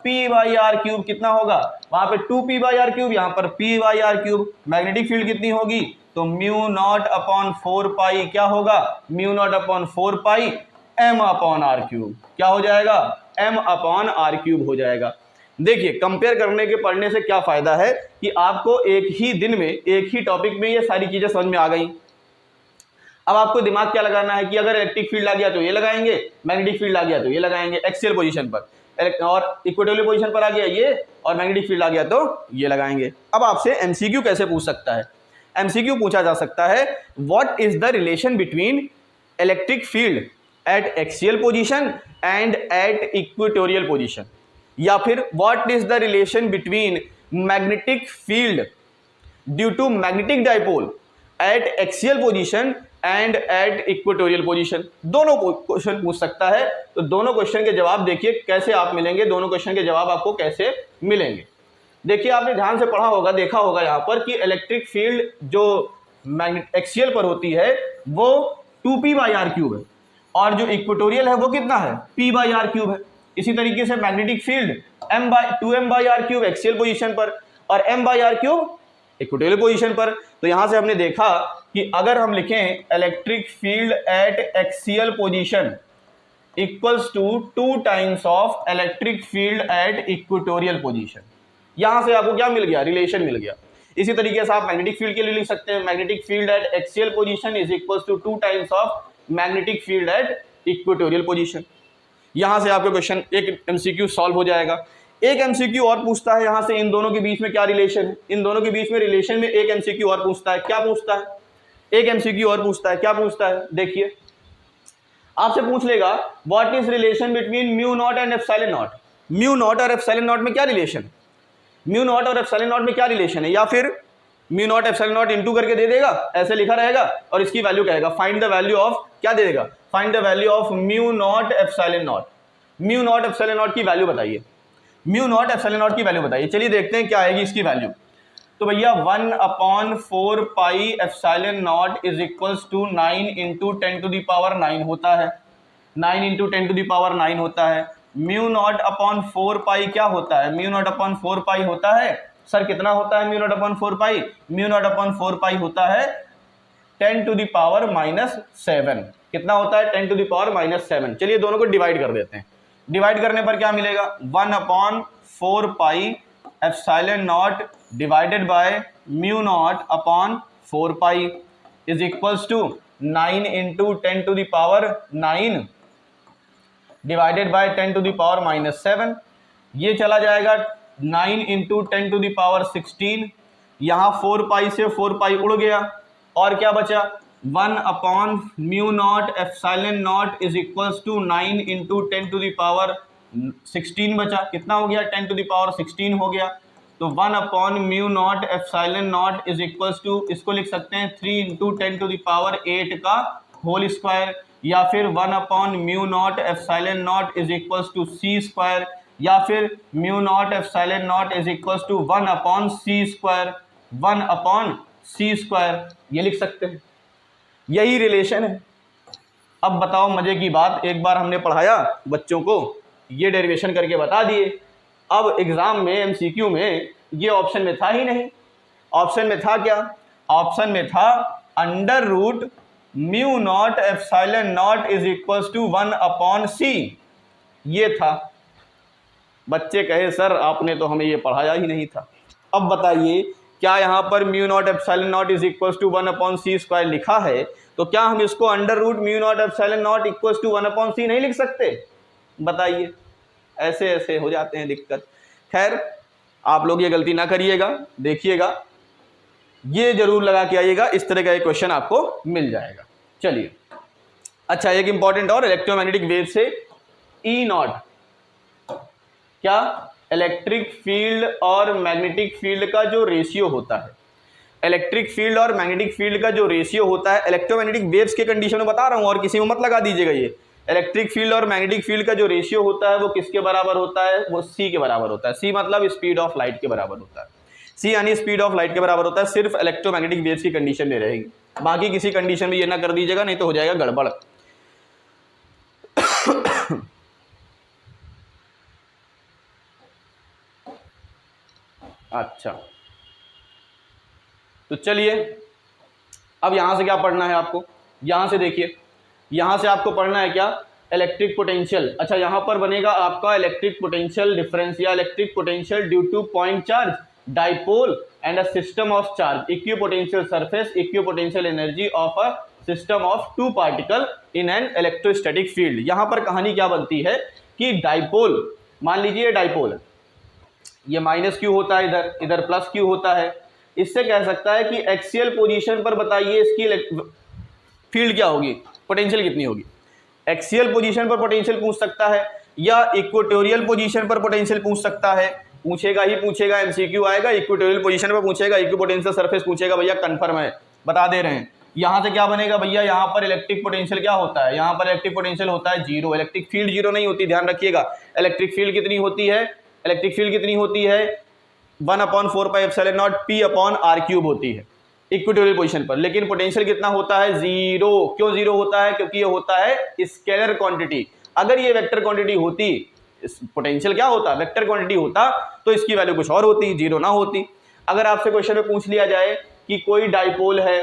P by R cube. कितना होगा, वहां पे 2P बाई आर क्यूब, यहाँ पर P by R cube. Magnetic field कितनी होगी, तो म्यू नॉट अपॉन 4 पाई क्या होगा, mu not upon 4 pi M upon R cube. क्या हो जाएगा, M अपॉन आर क्यूब हो जाएगा। देखिए कंपेयर करने के पढ़ने से क्या फायदा है कि आपको एक ही दिन में एक ही टॉपिक में ये सारी चीजें समझ में आ गई। अब आपको दिमाग क्या लगाना है कि अगर इलेक्ट्रिक फील्ड आ गया तो ये लगाएंगे, मैग्नेटिक फील्ड आ गया तो ये लगाएंगे एक्सियल पोजीशन पर, और इक्वेटोरियल पोजीशन पर आ गया ये, और मैग्नेटिक फील्ड आ गया तो ये लगाएंगे। अब आपसे एमसीक्यू कैसे पूछ सकता है, एमसीक्यू पूछा जा सकता है, what is the relation between electric field at axial position and at equatorial position, या फिर what is the relation between magnetic field due to magnetic dipole at axial position and at equatorial position. दोनों question पूछ सकता है। तो दोनों question के जवाब देखिए कैसे आप मिलेंगे, दोनों क्वेश्चन के जवाब आपको कैसे मिलेंगे। देखिए आपने ध्यान से पढ़ा होगा, देखा होगा यहाँ पर कि इलेक्ट्रिक फील्ड जो एक्सियल पर होती है वो 2P बाई आर क्यूब है, और जो इक्वेटोरियल है वो कितना है, P बाई आर क्यूब है। इसी तरीके से magnetic field 2M by R cube axial position पर, और M by R cube equatorial position पर। तो यहां से हमने देखा कि अगर हम लिखें electric field at axial position equals to 2 times of electric field at equatorial position, यहां से आपको क्या मिल गया, रिलेशन मिल गया। इसी तरीके से आप मैग्नेटिक फील्ड के लिए लिख सकते हैं, magnetic field at axial position is equals to 2 times of magnetic field at equatorial position. यहां से आपका क्वेश्चन एक एमसीक्यू सॉल्व हो जाएगा। एक एमसीक्यू और पूछता है यहां से, इन दोनों के बीच में क्या रिलेशन है, इन दोनों के बीच में रिलेशन में एक एमसीक्यू और पूछता है। क्या पूछता है, एक एमसीक्यू और पूछता है, क्या पूछता है, देखिए आपसे पूछ लेगा what is relation between mu naught and epsilon not. Mu naught और एप्सिलॉन नॉट में क्या रिलेशन है, म्यू नॉट और एप्सिलॉन नॉट में क्या रिलेशन है, या फिर mu not epsilon not into करके दे देगा, ऐसे लिखा रहेगा, और इसकी वैल्यू कहेगा फाइंड द वैल्यू ऑफ, क्या दे देगा, find the value of mu naught epsilon not. Mu naught epsilon not की वैल्यू बताइए, म्यू नॉट एप्सिलॉन नॉट की वैल्यू बताइए। चलिए देखते हैं क्या आएगी इसकी वैल्यू। तो भैया 1/4 pi epsilon not is equals to 9 into 10 to the power 9 होता है, 9 इंटू 10 टू द पावर 9 होता है। म्यू नॉट अपॉन 4 पाई क्या होता है, म्यू नॉट अपॉन 4 पाई होता है, सर कितना होता है mu not upon 4 pi, mu not upon 4 पाई होता है 10 टू द पावर -7। कितना होता है, 10 टू द पावर -7। चलिए दोनों को डिवाइड कर देते हैं, डिवाइड करने पर क्या मिलेगा, 1/4 pi epsilon not divided by mu not upon 4 pi is equals to 9 into 10 to the power 9 divided by 10 to the power -7। ये चला जाएगा 9 इंटू 10 टू द पावर 16, यहाँ 4 पाई से 4 पाई उड़ गया, और क्या बचा 1 upon mu not epsilon not is equals to 9 into 10 to the power 16 बचा। कितना हो गया, 10 टू द पावर 16 हो गया। तो 1 upon mu not epsilon not is equals to, इसको लिख सकते हैं 3 इंटू 10 टू द पावर 8 का होल स्क्वायर, या फिर 1 upon mu not epsilon not is equals to C square, या फिर mu not epsilon not is equals to 1 upon C square, 1 upon C square, ये लिख सकते हैं। यही रिलेशन है। अब बताओ मजे की बात, एक बार हमने पढ़ाया बच्चों को, ये डेरिवेशन करके बता दिए, अब एग्जाम में एमसीक्यू में ये ऑप्शन में था ही नहीं। ऑप्शन में था क्या, ऑप्शन में था under root mu not epsilon not is equals to 1 upon C, ये था। बच्चे कहे सर आपने तो हमें ये पढ़ाया ही नहीं था। अब बताइए क्या यहाँ पर mu not epsilon not is equals to 1 upon C square लिखा है, तो क्या हम इसको under root mu not epsilon naught equals to 1 upon C नहीं लिख सकते? बताइए, ऐसे ऐसे हो जाते हैं दिक्कत। खैर आप लोग ये गलती ना करिएगा, देखिएगा ये जरूर लगा के आइएगा, इस तरह का एक क्वेश्चन आपको मिल जाएगा। चलिए अच्छा, एक इंपॉर्टेंट और, इलेक्ट्रोमैग्नेटिक वेव से ई नॉट, क्या इलेक्ट्रिक फील्ड और मैग्नेटिक फील्ड का जो रेशियो होता है, इलेक्ट्रिक फील्ड और मैग्नेटिक फील्ड का जो रेशियो होता है, इलेक्ट्रोमैग्नेटिक वेव्स के कंडीशन में बता रहा हूं और किसी में मत लगा दीजिएगा। ये इलेक्ट्रिक फील्ड और मैग्नेटिक फील्ड का जो रेशियो होता है वो किसके बराबर होता है, वो सी के बराबर होता है। सी मतलब स्पीड ऑफ लाइट के बराबर होता है, सी यानी स्पीड ऑफ लाइट के बराबर होता है। सिर्फ इलेक्ट्रोमैग्नेटिक वेव्स की कंडीशन में रहेगी, बाकी किसी कंडीशन में ये ना कर दीजिएगा, नहीं तो हो जाएगा गड़बड़। अच्छा तो चलिए अब यहां से क्या पढ़ना है आपको, यहां से देखिए, यहां से आपको पढ़ना है क्या, इलेक्ट्रिक पोटेंशियल। अच्छा यहां पर बनेगा आपका इलेक्ट्रिक पोटेंशियल डिफरेंस या electric potential due to point charge, dipole and a system of charge, equipotential surface, equipotential energy of a system of two particle in an electrostatic field. यहां पर कहानी क्या बनती है कि डाइपोल, मान लीजिए डाइपोल है, ये माइनस क्यू होता है, इधर इधर प्लस क्यू होता है। इससे कह सकता है कि एक्सियल पोजीशन पर बताइए इसकी फील्ड क्या होगी, पोटेंशियल कितनी होगी। एक्सियल पोजीशन पर पोटेंशियल पूछ सकता है या इक्वेटोरियल पोजीशन पर पोटेंशियल पूछ सकता है, पूछेगा ही पूछेगा, एमसीक्यू आएगा, इक्वेटोरियल पोजीशन पर पूछेगा, इक्विपोटेंशियल सरफेस पूछेगा, भैया कंफर्म है, बता दे रहे हैं। यहां से क्या बनेगा भैया, यहाँ पर इलेक्ट्रिक पोटेंशियल क्या होता है, यहाँ पर इलेक्ट्रिक पोटेंशियल होता है जीरो, इलेक्ट्रिक फील्ड जीरो नहीं होती, ध्यान रखिएगा। इलेक्ट्रिक फील्ड कितनी होती है, इलेक्ट्रिक फील्ड कितनी होती है, 1/4 pi epsilon not P upon R cube होती है इक्वेटोरियल पोजीशन पर। लेकिन पोटेंशियल कितना होता है, जीरो। क्यों जीरो होता है, क्योंकि ये होता है स्केलर क्वांटिटी। अगर ये वेक्टर क्वांटिटी होती, पोटेंशियल क्या होता, वेक्टर क्वांटिटी होता, तो इसकी वैल्यू कुछ और होती, जीरो ना होती। अगर आपसे क्वेश्चन में पूछ लिया जाए कि कोई डाइपोल है,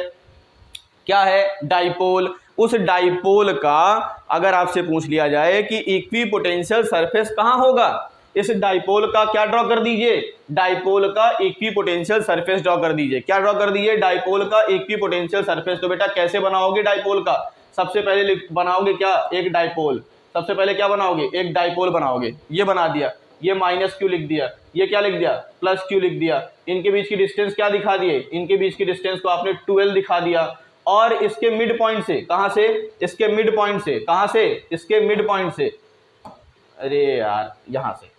क्या है डाइपोल, उस डाइपोल का अगर आपसे पूछ लिया जाए कि इक्विपोटेंशियल सरफेस कहां होगा, इस डाइपोल का क्या ड्रॉ कर दीजिए, डाइपोल का इक्विपोटेंशियल सरफेस ड्रॉ कर दीजिए। क्या ड्रॉ कर दीजिए, डाइपोल का इक्विपोटेंशियल सरफेस। तो बेटा कैसे बनाओगे डाइपोल का, सबसे पहले बनाओगे क्या, एक डाइपोल, सबसे पहले क्या बनाओगे, एक डाइपोल बनाओगे, ये बना दिया, ये माइनस क्यू लिख दिया, ये क्या लिख दिया, प्लस क्यू लिख दिया, इनके बीच की डिस्टेंस क्या दिखा दिए, इनके बीच की डिस्टेंस को आपने 12 दिखा दिया, और इसके मिड पॉइंट से, कहां से, इसके मिड पॉइंट से, कहां से, इसके मिड पॉइंट से, अरे यार यहां से,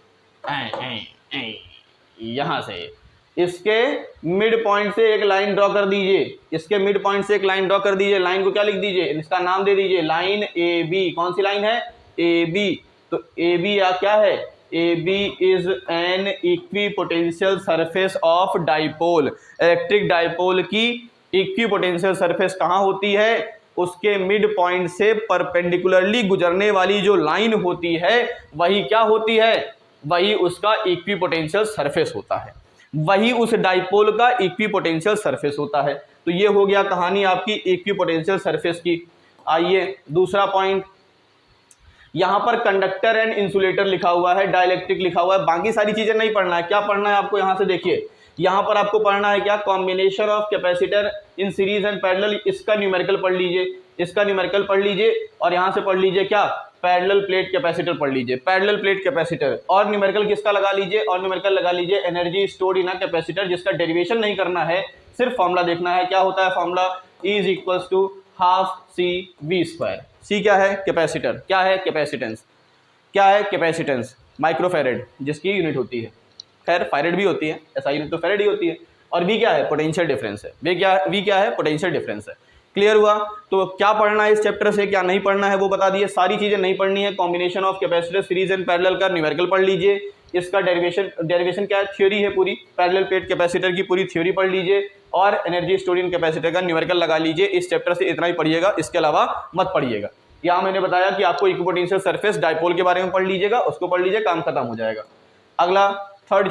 यहां से इसके मिड पॉइंट से एक लाइन ड्रॉ कर दीजिए, इसके मिड पॉइंट से एक लाइन ड्रॉ कर दीजिए। लाइन को क्या लिख दीजिए, इसका नाम दे दीजिए लाइन ए बी। कौन सी लाइन है, ए बी। तो ए बी या क्या है, A B is an equipotential surface of dipole. Electric dipole की इक्विपोटेंशियल सरफेस कहाँ होती है, उसके मिड पॉइंट से परपेंडिकुलरली गुजरने वाली जो लाइन होती है वही क्या होती है, वही उसका इक्विपोटेंशियल सरफेस होता है, वही उस डाइपोल का इक्विपोटेंशियल सरफेस होता है। तो ये हो गया कहानी आपकी इक्विपोटेंशियल सरफेस की। आइए दूसरा पॉइंट, यहां पर कंडक्टर एंड इंसुलेटर लिखा हुआ है, डाइलेक्ट्रिक लिखा हुआ है, बाकी सारी चीजें नहीं पढ़ना है। क्या पढ़ना है आपको, यहां से देखिए, यहां पर आपको पढ़ना है क्या, combination of capacitor in series and parallel. इसका न्यूमेरिकल पढ़ लीजिए, इसका न्यूमेरिकल पढ़ लीजिए, और यहां से पढ़ लीजिए क्या, पैरेलल प्लेट कैपेसिटर पढ़ लीजिए, पैरेलल प्लेट कैपेसिटर। और न्यूमेरिकल किसका लगा लीजिए, और न्यूमेरिकल लगा लीजिए energy stored in a capacitor, जिसका डेरिवेशन नहीं करना है, सिर्फ फॉर्मूला देखना है। क्या होता है formula, is equals to half C V square. C क्या है, कैपेसिटर। क्या है, कैपेसिटेंस। क्या है, कैपेसिटेंस, माइक्रोफेरेड जिसकी यूनिट होती है, खैर फेरेड भी होती है, ऐसा यूनिट तो फेरेड ही होती है। और वी क्या है, पोटेंशियल डिफरेंस है। वी क्या है, पोटेंशियल डिफरेंस है। क्लियर हुआ। तो क्या पढ़ना है इस चैप्टर से, क्या नहीं पढ़ना है वो बता दिए, सारी चीजें नहीं पढ़नी है। Combination of capacitor series and parallel का न्यूमेरिकल पढ़ लीजिए, इसका डेरिवेशन क्या है, थ्योरी है पूरी, पैरेलल प्लेट कैपेसिटर की पूरी थ्योरी पढ़ लीजिए, और एनर्जी स्टोर्ड इन कैपेसिटर का न्यूमेरिकल लगा लीजिए। इस चैप्टर से इतना ही पढ़िएगा, इसके अलावा मत पढ़िएगा। यहाँ मैंने बताया कि आपको इक्विपोटेंशियल सरफेस डाइपोल के बारे में पढ़ लीजिएगा, उसको पढ़ लीजिए, काम खत्म हो जाएगा। अगला थर्ड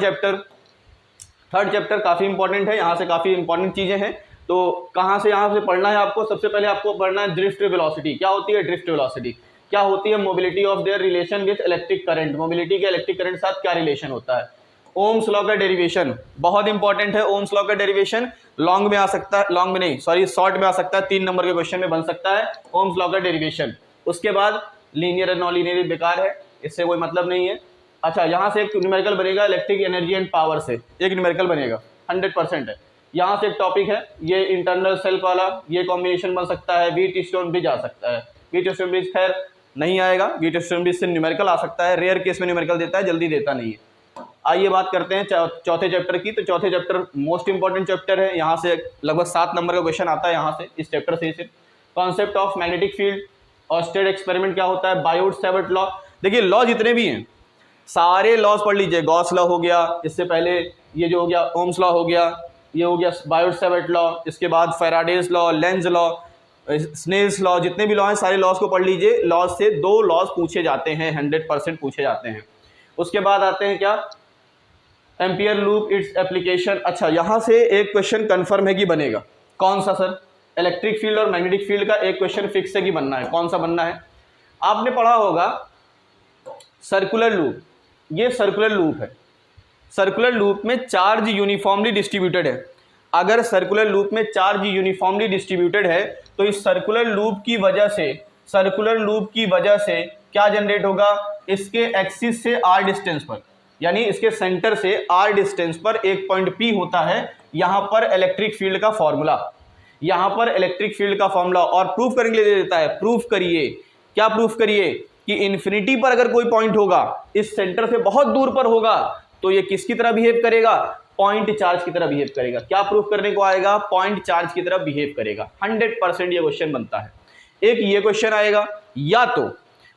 चैप्टर काफी इंपॉर्टेंट है, यहाँ से काफी इंपॉर्टेंट चीजें हैं। तो कहाँ से यहाँ से पढ़ना है आपको, सबसे पहले आपको पढ़ना है ड्रिफ्ट वेलोसिटी। क्या होती है ड्रिफ्ट वेलोसिटी, क्या होती है mobility of their relation with electric current, mobility के इलेक्ट्रिक करंट साथ क्या रिलेशन होता है। ओम्स लॉ का डेरिवेशन बहुत इंपॉर्टेंट है, ओम्स लॉ का डेरिवेशन लॉन्ग में आ सकता है, लॉन्ग में नहीं सॉरी शॉर्ट में आ सकता है, 3 नंबर के क्वेश्चन में बन सकता है ओम्स लॉ का डेरिवेशन। उसके बाद लीनियर एंड नॉन लीनियर बेकार है, इससे कोई मतलब नहीं है। अच्छा, यहाँ से एक न्यूमेरिकल बनेगा इलेक्ट्रिक एनर्जी एंड पावर से, एक न्यूमेरिकल बनेगा 100% है। यहाँ से एक टॉपिक है ये इंटरनल सेल्फ वाला, ये कॉम्बिनेशन बन सकता है, व्हीट स्टोन ब्रिज आ सकता है। व्हीट स्टोन ब्रिज खैर नहीं आएगा, व्हीट स्टोन ब्रिज से न्यूमेरिकल आ सकता है, रेयर केस में न्यूमेरिकल देता है, जल्दी देता नहीं है। आइए बात करते हैं चौथे चैप्टर की। तो चौथे चैप्टर मोस्ट इंपॉर्टेंट चैप्टर है, यहाँ से लगभग 7 नंबर का क्वेश्चन आता है यहाँ से, इस चैप्टर से सिर्फ। Concept of magnetic field, Oersted experiment क्या होता है, बायोट-सैवर्ट लॉ। देखिए लॉ जितने भी हैं सारे लॉज पढ़ लीजिए, गॉस लॉ हो गया, इससे पहले ये जो हो गया ओम्स लॉ हो गया, ये हो गया बायोट-सैवर्ट लॉ, इसके बाद Faraday's law, Lenz law, Snell's law, जितने भी लॉ हैं सारे लॉज को पढ़ लीजिए। लॉज से 2 लॉज पूछे जाते हैं, 100% पूछे जाते हैं। उसके बाद आते हैं क्या, एम्पियर लूप, इट्स एप्लीकेशन। अच्छा, यहाँ से एक क्वेश्चन कंफर्म है कि बनेगा, कौन सा सर, इलेक्ट्रिक फील्ड और मैग्नेटिक फील्ड का एक क्वेश्चन फिक्स है कि बनना है, कौन सा बनना है। आपने पढ़ा होगा सर्कुलर लूप, ये सर्कुलर लूप है, सर्कुलर लूप में चार्ज यूनिफॉर्मली डिस्ट्रीब्यूटेड है। अगर सर्कुलर लूप में चार्ज यूनिफॉर्मली डिस्ट्रीब्यूटेड है तो इस सर्कुलर लूप की वजह से क्या जनरेट होगा, इसके एक्सिस से r डिस्टेंस पर, यानी इसके सेंटर से r डिस्टेंस पर एक पॉइंट P होता है। यहां पर इलेक्ट्रिक फील्ड का फॉर्मूला, और प्रूफ करने के लिए दे देता है, प्रूफ करिए। क्या प्रूफ करिए कि इन्फिनिटी पर अगर कोई पॉइंट होगा, इस सेंटर से बहुत दूर पर होगा, तो ये किसकी तरह बिहेव करेगा, पॉइंट चार्ज की तरह बिहेव करेगा। क्या प्रूफ करने को आएगा, पॉइंट चार्ज की तरह बिहेव करेगा। 100% ये क्वेश्चन बनता है। एक ये क्वेश्चन आएगा, या तो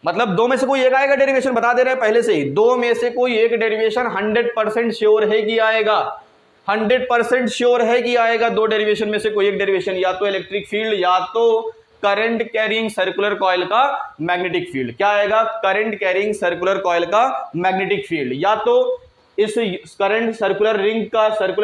मतलब 2 में से कोई एक आएगा, डेरिवेशन बता दे रहे हैं पहले से ही, 2 में से कोई एक डेरिवेशन 100% श्योर है कि आएगा, 100% श्योर है कि आएगा। 2 डेरिवेशन में से कोई एक डेरिवेशन, या तो इलेक्ट्रिक फील्ड या तो करंट कैरिंग सर्कुलर कॉइल का मैग्नेटिक फील्ड। क्या आएगा, करंट कैरिंग सर्कुलर कॉइल का मैग्नेटिक फील्ड। या तो इस करंट सर्कुलर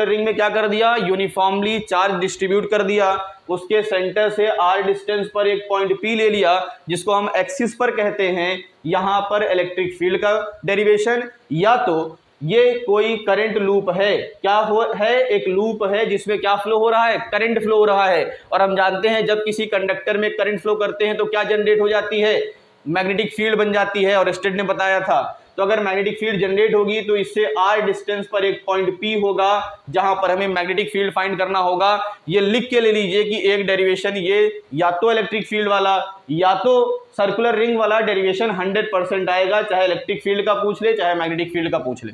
रिंग में क्या कर दिया, यूनिफॉर्मली चार्ज डिस्ट्रीब्यूट कर दिया, उसके सेंटर से r डिस्टेंस पर एक पॉइंट P ले लिया, जिसको हम एक्सिस पर कहते हैं, यहां पर इलेक्ट्रिक फील्ड का डेरिवेशन। या तो ये कोई करंट लूप है, क्या है, एक लूप है जिसमें क्या फ्लो हो रहा है, करंट फ्लो हो रहा है। और हम जानते हैं जब किसी कंडक्टर में करंट फ्लो करते हैं तो क्या जनरेट हो जाती है, मैग्नेटिक फील्ड बन जाती है, और स्टेट ने बताया था। तो अगर मैग्नेटिक फील्ड जनरेट होगी तो इससे r डिस्टेंस पर एक पॉइंट P होगा, जहां पर हमें मैग्नेटिक फील्ड फाइंड करना होगा। ये लिख के ले लीजिए कि एक डेरिवेशन ये या तो इलेक्ट्रिक फील्ड वाला या तो सर्कुलर रिंग वाला डेरिवेशन 100% आएगा, चाहे इलेक्ट्रिक फील्ड का पूछ ले चाहे मैग्नेटिक फील्ड का पूछ ले,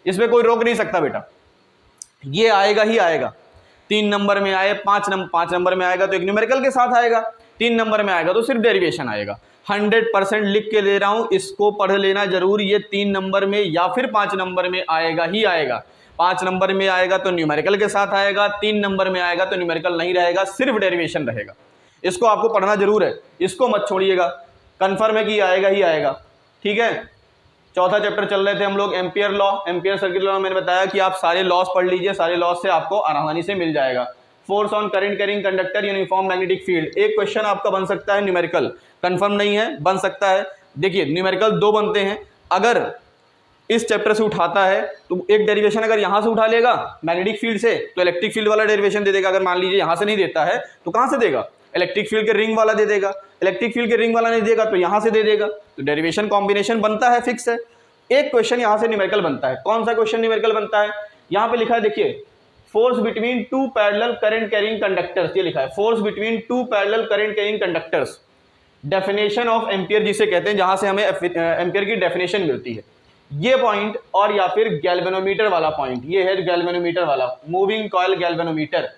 इसमें कोई रोक नहीं सकता बेटा। ये आएगा ही आएगा। 3 नंबर में आए, 5 नंबर में आएगा तो एक न्यूमेरिकल के साथ आएगा, 3 नंबर में आएगा तो सिर्फ डेरिवेशन आएगा। 100% लिख के दे रहा हूं, इसको पढ़ लेना जरूर। ये 3 नंबर में या फिर 5 नंबर में आएगा ही आएगा। 5 नंबर में आएगा तो न्यूमेरिकल के साथ आएगा, 3 नंबर में आएगा तो न्यूमेरिकल नहीं रहेगा, सिर्फ डेरिवेशन रहेगा। इसको आपको पढ़ना जरूर है, इसको मत छोड़िएगा। कंफर्म है कि आएगा ही आएगा, ठीक है। चौथा चैप्टर चल रहे थे हम लोग ampere law, ampere circuit law. मैंने बताया कि आप सारे लॉस पढ़ लीजिए, सारे लॉस से आपको आसानी से मिल जाएगा। Force on current carrying conductor, uniform magnetic field. एक क्वेश्चन आपका बन सकता है न्यूमेरिकल, कंफर्म नहीं है, बन सकता है। देखिए न्यूमेरिकल 2 बनते हैं, अगर इस चैप्टर से उठाता है तो एक डेरिवेशन अगर यहां से उठा लेगा मैग्नेटिक फील्ड से तो इलेक्ट्रिक फील्ड वाला डेरिवेशन दे देगा। अगर मान लीजिए यहां से नहीं देता है तो कहां से देगा, इलेक्ट्रिक फील्ड के रिंग वाला दे देगा। इलेक्ट्रिक फील्ड के रिंग वाला नहीं देगा तो यहां से दे देगा। तो डेरिवेशन कॉम्बिनेशन बनता है, फिक्स है। एक क्वेश्चन यहां से न्यूमेरिकल बनता है। कौन सा क्वेश्चन न्यूमेरिकल बनता है, यहां पे लिखा है, देखिए, force between 2 parallel current carrying conductors. ये लिखा है force between 2 parallel current carrying conductors, definition of ampere जिसे कहते हैं, जहां से हमें एम्पियर की डेफिनेशन मिलती है। ये पॉइंट और या फिर गैल्वेनोमीटर वाला पॉइंट, ये है गैल्वेनोमीटर वाला, मूविंग कॉइल गैल्वेनोमीटर।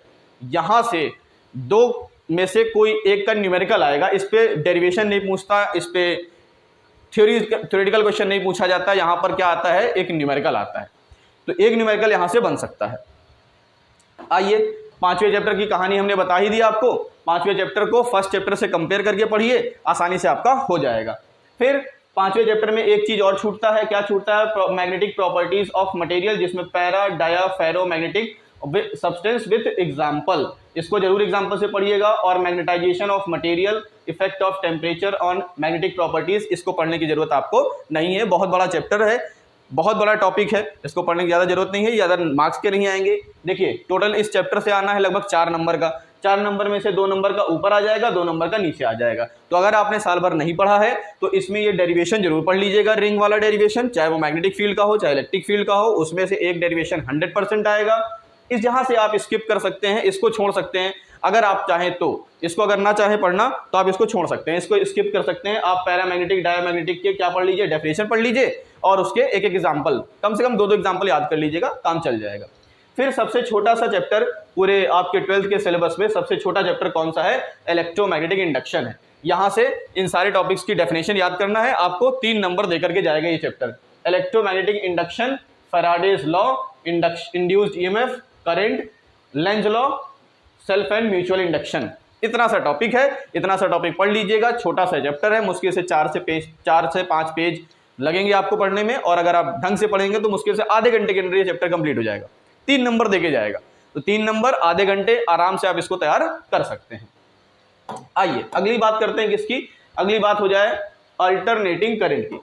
यहां से 2 में से कोई एक का न्यूमेरिकल आएगा। इस पे डेरिवेशन नहीं पूछता, इस पे थ्योरेटिकल क्वेश्चन नहीं पूछा जाता। यहां पर क्या आता है, एक न्यूमेरिकल आता है। तो एक न्यूमेरिकल यहां से बन सकता है। आइए 5वें चैप्टर की कहानी हमने बता ही दी आपको। 5वें चैप्टर को फर्स्ट चैप्टर से कंपेयर करके पढ़िए, आसानी से आपका हो जाएगा। फिर 5वें चैप्टर में एक चीज और छूटता है, क्या छूटता है, मैग्नेटिक प्रॉपर्टीज ऑफ मटेरियल, जिसमें para dia ferro magnetic substance with example. इसको जरूर एग्जाम्पल से पढ़िएगा। और magnetization of material, effect of temperature on magnetic properties, इसको पढ़ने की जरूरत आपको नहीं है। बहुत बड़ा चैप्टर है, बहुत बड़ा टॉपिक है, इसको पढ़ने की ज़्यादा जरूरत नहीं है, ज़्यादा मार्क्स के नहीं आएंगे। देखिए टोटल इस चैप्टर से आना है लगभग 4 नंबर का। 4 नंबर में से 2 नंबर का ऊपर आ जाएगा, 2 नंबर का नीचे आ जाएगा। तो अगर आपने साल भर नहीं पढ़ा है तो इसमें ये डेरिवेशन जरूर पढ़ लीजिएगा, रिंग वाला डेरिवेशन, चाहे वो मैग्नेटिक फील्ड का हो चाहे इलेक्ट्रिक फील्ड का हो, उसमें से एक डेरिवेशन 100% आएगा। इस जहां से आप स्किप कर सकते हैं, इसको छोड़ सकते हैं अगर आप चाहें तो। इसको अगर ना चाहे पढ़ना तो आप इसको छोड़ सकते हैं, इसको स्किप कर सकते हैं। आप पैरामैग्नेटिक डायमैग्नेटिक के क्या पढ़ लीजिए, डेफिनेशन पढ़ लीजिए और उसके एक एक एग्जाम्पल, कम से कम 2-2 एग्जाम्पल याद कर लीजिएगा, काम चल जाएगा। फिर सबसे छोटा सा चैप्टर पूरे आपके 12th के सिलेबस में, सबसे छोटा चैप्टर कौन सा है, इलेक्ट्रोमैग्नेटिक इंडक्शन है। यहां से इन सारे टॉपिक्स की डेफिनेशन याद करना है आपको। 3 नंबर देकर के जाएगा ये chapter, electromagnetic induction, Faraday's law, induced EMF, current, Lenz law, self and mutual induction. इतना सा टॉपिक है, इतना सा टॉपिक पढ़ लीजिएगा। छोटा सा चैप्टर है, मुश्किल से 4 से 5 पेज लगेंगे आपको पढ़ने में, और अगर आप ढंग से पढ़ेंगे तो मुश्किल से आधे घंटे के अंदर ये चैप्टर कंप्लीट हो जाएगा। 3 नंबर देके जाएगा, तो 3 नंबर आधे घंटे आराम से आप इसको तैयार कर सकते हैं। आइए अगली बात करते हैं किसकी, अगली बात हो जाए अल्टरनेटिंग करंट की।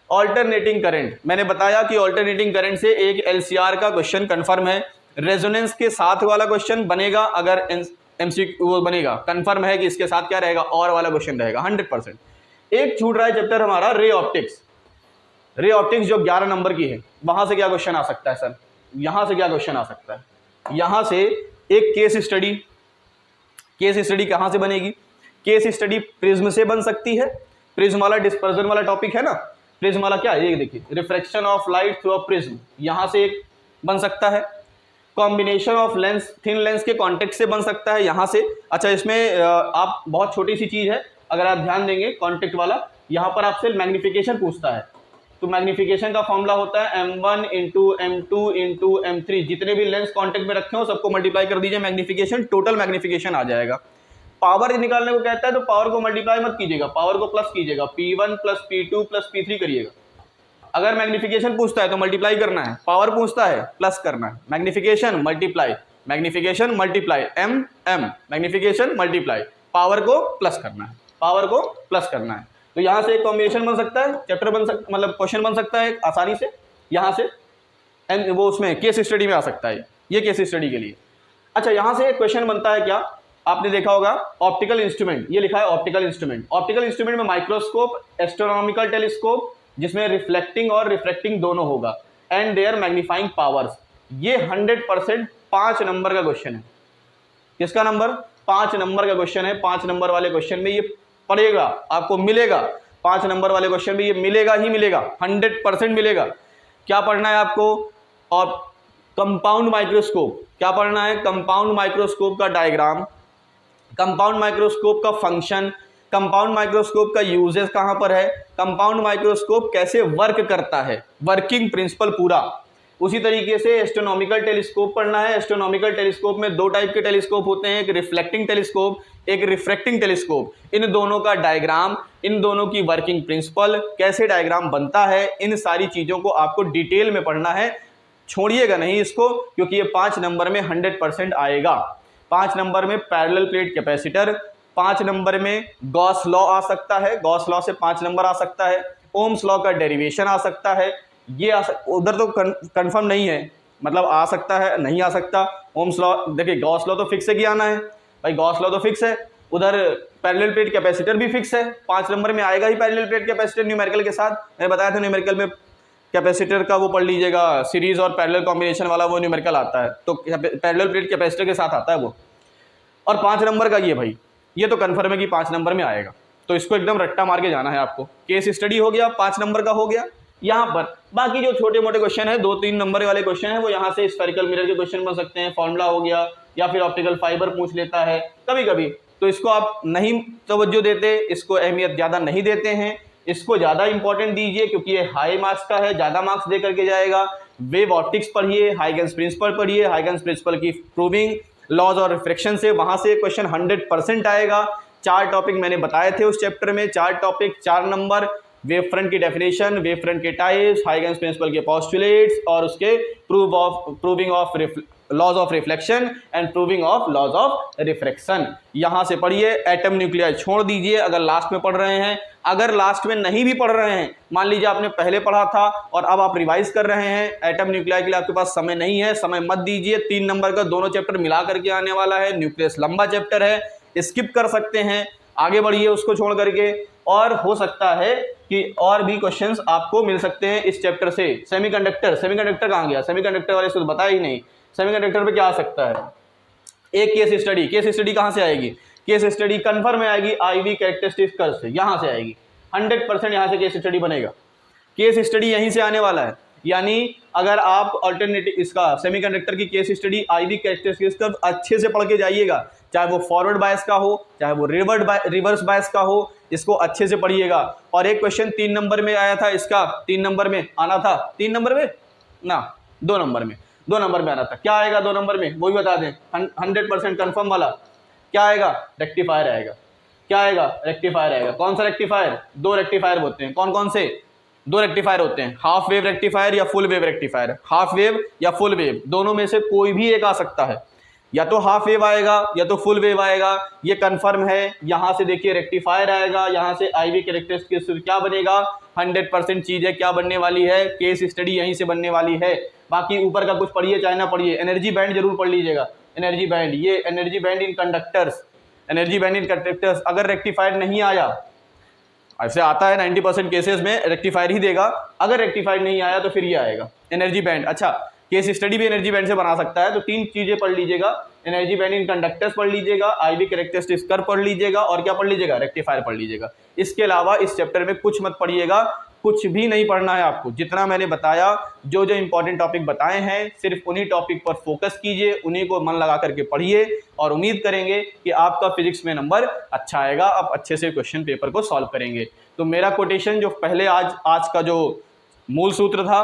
अल्टरनेटिंग करंट, मैंने बताया कि अल्टरनेटिंग करंट से एक एलसीआर का क्वेश्चन कंफर्म है, रेजोनेंस के साथ वाला क्वेश्चन बनेगा, अगर एमसीक्यू वो बनेगा, कंफर्म है कि इसके साथ क्या रहेगा, और वाला क्वेश्चन रहेगा 100%। एक छूट रहा है चैप्टर हमारा रे ऑप्टिक्स। रे ऑप्टिक्स जो 11 नंबर की है, वहां से क्या क्वेश्चन आ सकता है सर, यहां से क्या क्वेश्चन आ सकता है, यहां से एक केस स्टडी। केस स्टडी कहां से बनेगी, केस स्टडी प्रिज्म से बन सकती है। प्रिज्म वाला डिस्पर्जन वाला टॉपिक है ना, प्रिज्म वाला क्या है, ये देखिए, refraction of light through a prism, यहां से एक बन सकता है। Combination of lens, thin lens के कॉन्टेक्ट से बन सकता है यहां से। अच्छा इसमें आप बहुत छोटी सी चीज है, अगर आप ध्यान देंगे कॉन्टेक्ट वाला, यहां पर आपसे मैग्निफिकेशन पूछता है, तो मैग्निफिकेशन का फॉर्मूला होता है m1 into m2 into m3। जितने भी लेंस कॉन्टेक्ट में रखे हो सबको मल्टीप्लाई कर दीजिए, मैग्निफिकेशन, टोटल मैग्निफिकेशन आ जाएगा। पावर निकालने को कहता है तो पावर को मल्टीप्लाई मत कीजिएगा, पावर को प्लस कीजिएगा, P1 plus P2 plus P3 करिएगा। अगर मैग्निफिकेशन पूछता है तो मल्टीप्लाई करना है, पावर पूछता है प्लस करना है, magnification multiply, magnification multiply, m magnification multiply, power को प्लस करना है, पावर को प्लस करना है। तो यहां से एक कॉम्बिनेशन बन सकता है, चैप्टर बन सकता, मतलब क्वेश्चन बन सकता है आसानी से यहां से, एंड वो उसमें केस स्टडी में आ सकता है, ये केस स्टडी के लिए। अच्छा यहां से एक क्वेश्चन बनता है, क्या आपने देखा होगा, ऑप्टिकल इंस्ट्रूमेंट, ये लिखा है ऑप्टिकल इंस्ट्रूमेंट। ऑप्टिकल इंस्ट्रूमेंट में माइक्रोस्कोप, एस्ट्रोनॉमिकल टेलीस्कोप, जिसमें रिफ्लेक्टिंग और रिफ्रैक्टिंग दोनों होगा, एंड देयर मैग्नीफाइंग पावर्स। ये 100% 5 नंबर का क्वेश्चन है। किसका नंबर, 5 नंबर का क्वेश्चन है। 5 नंबर वाले क्वेश्चन में ये पड़ेगा, आपको मिलेगा, 5 नंबर वाले क्वेश्चन में ये मिलेगा ही मिलेगा, 100% मिलेगा। क्या पढ़ना है आपको, और कंपाउंड माइक्रोस्कोप, क्या पढ़ना है? कंपाउंड माइक्रोस्कोप का डायग्राम, कंपाउंड माइक्रोस्कोप का फंक्शन, कंपाउंड माइक्रोस्कोप का यूजेस कहां पर है, कंपाउंड माइक्रोस्कोप कैसे वर्क करता है, वर्किंग प्रिंसिपल पूरा। उसी तरीके से एस्ट्रोनॉमिकल टेलीस्कोप पढ़ना है। एस्ट्रोनॉमिकल टेलीस्कोप में दो टाइप के टेलीस्कोप होते हैं, एक रिफ्लेक्टिंग टेलीस्कोप, एक रिफ्रैक्टिंग टेलीस्कोप। इन दोनों का डायग्राम, इन दोनों की वर्किंग प्रिंसिपल, कैसे डायग्राम बनता है, इन सारी चीजों को आपको डिटेल में पढ़ना है। छोड़िएगा नहीं इसको, क्योंकि ये 5 नंबर में 100% आएगा। 5 नंबर में पैरेलल प्लेट कैपेसिटर, 5 नंबर में गॉस लॉ आ सकता है, गॉस लॉ से 5 नंबर आ सकता है, ओम्स लॉ का डेरिवेशन आ सकता है, ये उधर तो कंफर्म नहीं है, मतलब आ सकता है नहीं आ सकता। ओम्स लॉ देखिए, गॉस लॉ तो फिक्स है कि आना है भाई, गॉस लॉ तो फिक्स है। उधर पैरेलल प्लेट कैपेसिटर भी फिक्स है, 5 नंबर में आएगा ही पैरेलल प्लेट कैपेसिटर न्यूमेरिकल के साथ। मैंने बताया था न्यूमेरिकल में कैपेसिटर का वो पढ़ लीजिएगा, सीरीज और पैरेलल कॉम्बिनेशन वाला वो न्यूमेरिकल आता है, तो पैरेलल प्लेट कैपेसिटर के साथ आता है वो। और 5 नंबर का ये भाई, ये तो कन्फर्म है कि 5 नंबर में आएगा, तो इसको एकदम रट्टा मार के जाना है आपको। केस स्टडी हो गया, 5 नंबर का हो गया। यहाँ पर बाकी जो छोटे मोटे क्वेश्चन है, 2-3 नंबर वाले क्वेश्चन है, वो यहाँ से स्फेरिकल मिरर के क्वेश्चन बन सकते हैं, फॉर्मूला हो गया, या फिर ऑप्टिकल फाइबर पूछ लेता है कभी कभी, तो इसको आप नहीं तवज्जो देते, इसको अहमियत ज़्यादा नहीं देते हैं, इसको ज़्यादा इंपॉर्टेंट दीजिए, क्योंकि ये हाई मार्क्स का है, ज़्यादा मार्क्स दे करके जाएगा। वेव ऑप्टिक्स पढ़िए, हाइगन्स प्रिंसिपल पढ़िए, हाइगन्स प्रिंसिपल की प्रूविंग, लॉज और रिफ्रैक्शन से वहाँ से क्वेश्चन 100% आएगा। 4 टॉपिक मैंने बताए थे उस चैप्टर में, 4 टॉपिक 4 नंबर, वेव फ्रंट की डेफिनेशन, वेव फ्रंट के टाइप्स, हाइगन्स प्रिंसिपल के पोस्टुलेट्स, और उसके proving of laws of reflection and proving of laws of refraction. यहाँ से पढ़िए। एटम न्यूक्लियर छोड़ दीजिए अगर लास्ट में पढ़ रहे हैं। अगर लास्ट में नहीं भी पढ़ रहे हैं, मान लीजिए आपने पहले पढ़ा था और अब आप रिवाइज कर रहे हैं, एटम न्यूक्लियर के लिए आपके पास समय नहीं है, समय मत दीजिए। 3 नंबर का दोनों चैप्टर मिला करके आने वाला है। न्यूक्लियस लंबा चैप्टर है, स्किप कर सकते हैं, आगे बढ़िए उसको छोड़ करके। और हो सकता है कि और भी क्वेश्चंस आपको मिल सकते हैं इस चैप्टर से। सेमीकंडक्टर कहाँ गया? सेमीकंडक्टर वाले से तो बताया ही नहीं। सेमीकंडक्टर पे क्या आ सकता है? एक केस स्टडी। केस स्टडी कहाँ से आएगी? केस स्टडी कन्फर्म में आएगी IV कैरेक्टरिस्टिक्स कर्व से, यहाँ से आएगी 100%। यहाँ से केस स्टडी बनेगा, केस स्टडी यहीं से आने वाला है। यानी अगर आप अल्टरनेटिव इसका सेमीकंडक्टर की case study IV characteristics curve अच्छे से पढ़ के जाइएगा, चाहे वो फॉरवर्ड बायस का हो, चाहे वो रिवर्स बायस का हो, इसको अच्छे से पढ़िएगा। और एक क्वेश्चन 3 नंबर में आया था, इसका 3 नंबर में आना था, 3 नंबर में ना 2 नंबर में, 2 नंबर में आना था। क्या आएगा 2 नंबर में? वो भी बता दें, 100% कन्फर्म वाला क्या आएगा? रेक्टिफायर आएगा। क्या आएगा? रेक्टिफायर आएगा। कौन सा रेक्टिफायर? 2 रेक्टिफायर होते हैं। कौन कौन से? 2 रेक्टिफायर होते हैं, हाफ वेव रेक्टिफायर या full wave rectifier. Half wave या फुल वेव, दोनों में से कोई भी एक आ सकता है, या तो हाफ वेव आएगा या तो फुल वेव आएगा, ये कंफर्म है। यहाँ से देखिए रेक्टिफायर आएगा, यहाँ से IV कैरेक्टरिस्टिक्स क्या बनेगा? 100% चीज़ है। क्या बनने वाली है? केस स्टडी यहीं से बनने वाली है। बाकी ऊपर का कुछ पढ़िए चाहे ना पढ़िए, एनर्जी बैंड जरूर पढ़ लीजिएगा। एनर्जी बैंड, ये एनर्जी बैंड इन कंडक्टर्स, एनर्जी बैंड इन कंडक्टर्स। अगर रेक्टिफायर नहीं आया, ऐसे आता है 90% केसेस में रेक्टिफायर ही देगा, अगर रेक्टिफायर नहीं आया तो फिर ये आएगा एनर्जी बैंड। अच्छा, केस स्टडी भी एनर्जी बैंड से बना सकता है, तो 3 चीजें पढ़ लीजिएगा, एनर्जी बैंड इन कंडक्टर्स पढ़ लीजिएगा, IV कैरेक्टरिस्टिक्स कर्व पढ़ लीजिएगा, और क्या पढ़ लीजिएगा? रेक्टिफायर पढ़ लीजिएगा। इसके अलावा इस चैप्टर में कुछ मत पढ़िएगा, कुछ भी नहीं पढ़ना है आपको। जितना मैंने बताया, जो जो इंपॉर्टेंट टॉपिक बताए हैं, सिर्फ उन्हीं टॉपिक पर फोकस कीजिए, उन्हीं को मन लगा करके पढ़िए, और उम्मीद करेंगे कि आपका फिजिक्स में नंबर अच्छा आएगा, आप अच्छे से क्वेश्चन पेपर को सॉल्व करेंगे। तो मेरा कोटेशन जो पहले आज का जो मूल सूत्र था,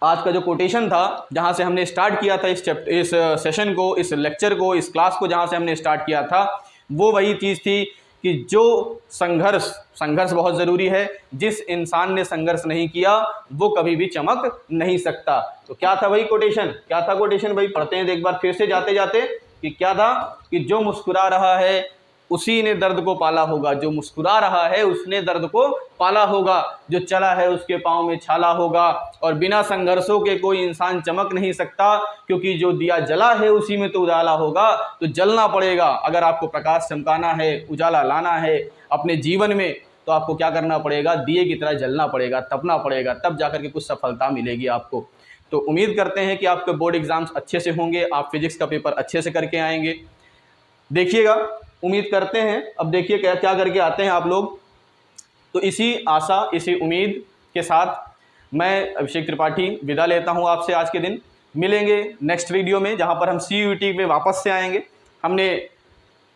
आज का जो कोटेशन था, जहाँ से हमने स्टार्ट किया था इस सेशन को, इस लेक्चर को, इस क्लास को जहाँ से हमने स्टार्ट किया था, वो वही चीज़ थी कि जो संघर्ष बहुत ज़रूरी है। जिस इंसान ने संघर्ष नहीं किया वो कभी भी चमक नहीं सकता। तो क्या था भाई कोटेशन? क्या था कोटेशन भाई? पढ़ते हैं एक बार फिर से जाते जाते कि क्या था कि जो मुस्कुरा रहा है उसी ने दर्द को पाला होगा, जो मुस्कुरा रहा है उसने दर्द को पाला होगा, जो चला है उसके पाँव में छाला होगा, और बिना संघर्षों के कोई इंसान चमक नहीं सकता, क्योंकि जो दिया जला है उसी में तो उजाला होगा। तो जलना पड़ेगा। अगर आपको प्रकाश चमकाना है, उजाला लाना है अपने जीवन में, तो आपको क्या करना पड़ेगा? दिए की तरह जलना पड़ेगा, तपना पड़ेगा, तब जाकर के कुछ सफलता मिलेगी आपको। तो उम्मीद करते हैं कि आपके बोर्ड एग्जाम्स अच्छे से होंगे, आप फिजिक्स का पेपर अच्छे से करके आएंगे। देखिएगा, उम्मीद करते हैं। अब देखिए क्या क्या करके आते हैं आप लोग। तो इसी आशा, इसी उम्मीद के साथ मैं अभिषेक त्रिपाठी विदा लेता हूं आपसे आज के दिन। मिलेंगे नेक्स्ट वीडियो में, जहाँ पर हम CUET में वापस से आएंगे। हमने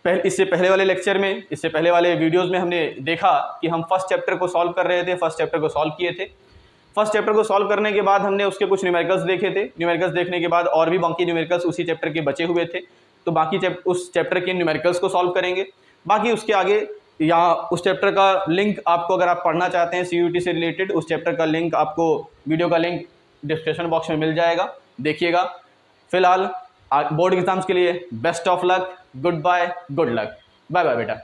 इससे पहले वाले लेक्चर में, इससे पहले वाले वीडियोस में हमने देखा कि हम फर्स्ट चैप्टर को सॉल्व कर रहे थे, फर्स्ट चैप्टर को सॉल्व किए थे। फर्स्ट चैप्टर को सॉल्व करने के बाद हमने उसके कुछ न्यूमेरिकल्स देखे थे। न्यूमेरिकल्स देखने के बाद और भी बाकी न्यूमेरिकल्स उसी चैप्टर के बचे हुए थे, तो बाकी उस चैप्टर के न्यूमेरिकल्स को सॉल्व करेंगे। बाकी उसके आगे या उस चैप्टर का लिंक आपको, अगर आप पढ़ना चाहते हैं CUET से रिलेटेड, उस चैप्टर का लिंक आपको, वीडियो का लिंक डिस्क्रिप्शन बॉक्स में मिल जाएगा, देखिएगा। फिलहाल बोर्ड एग्जाम्स के लिए best of luck, good bye, good luck, bye bye बेटा।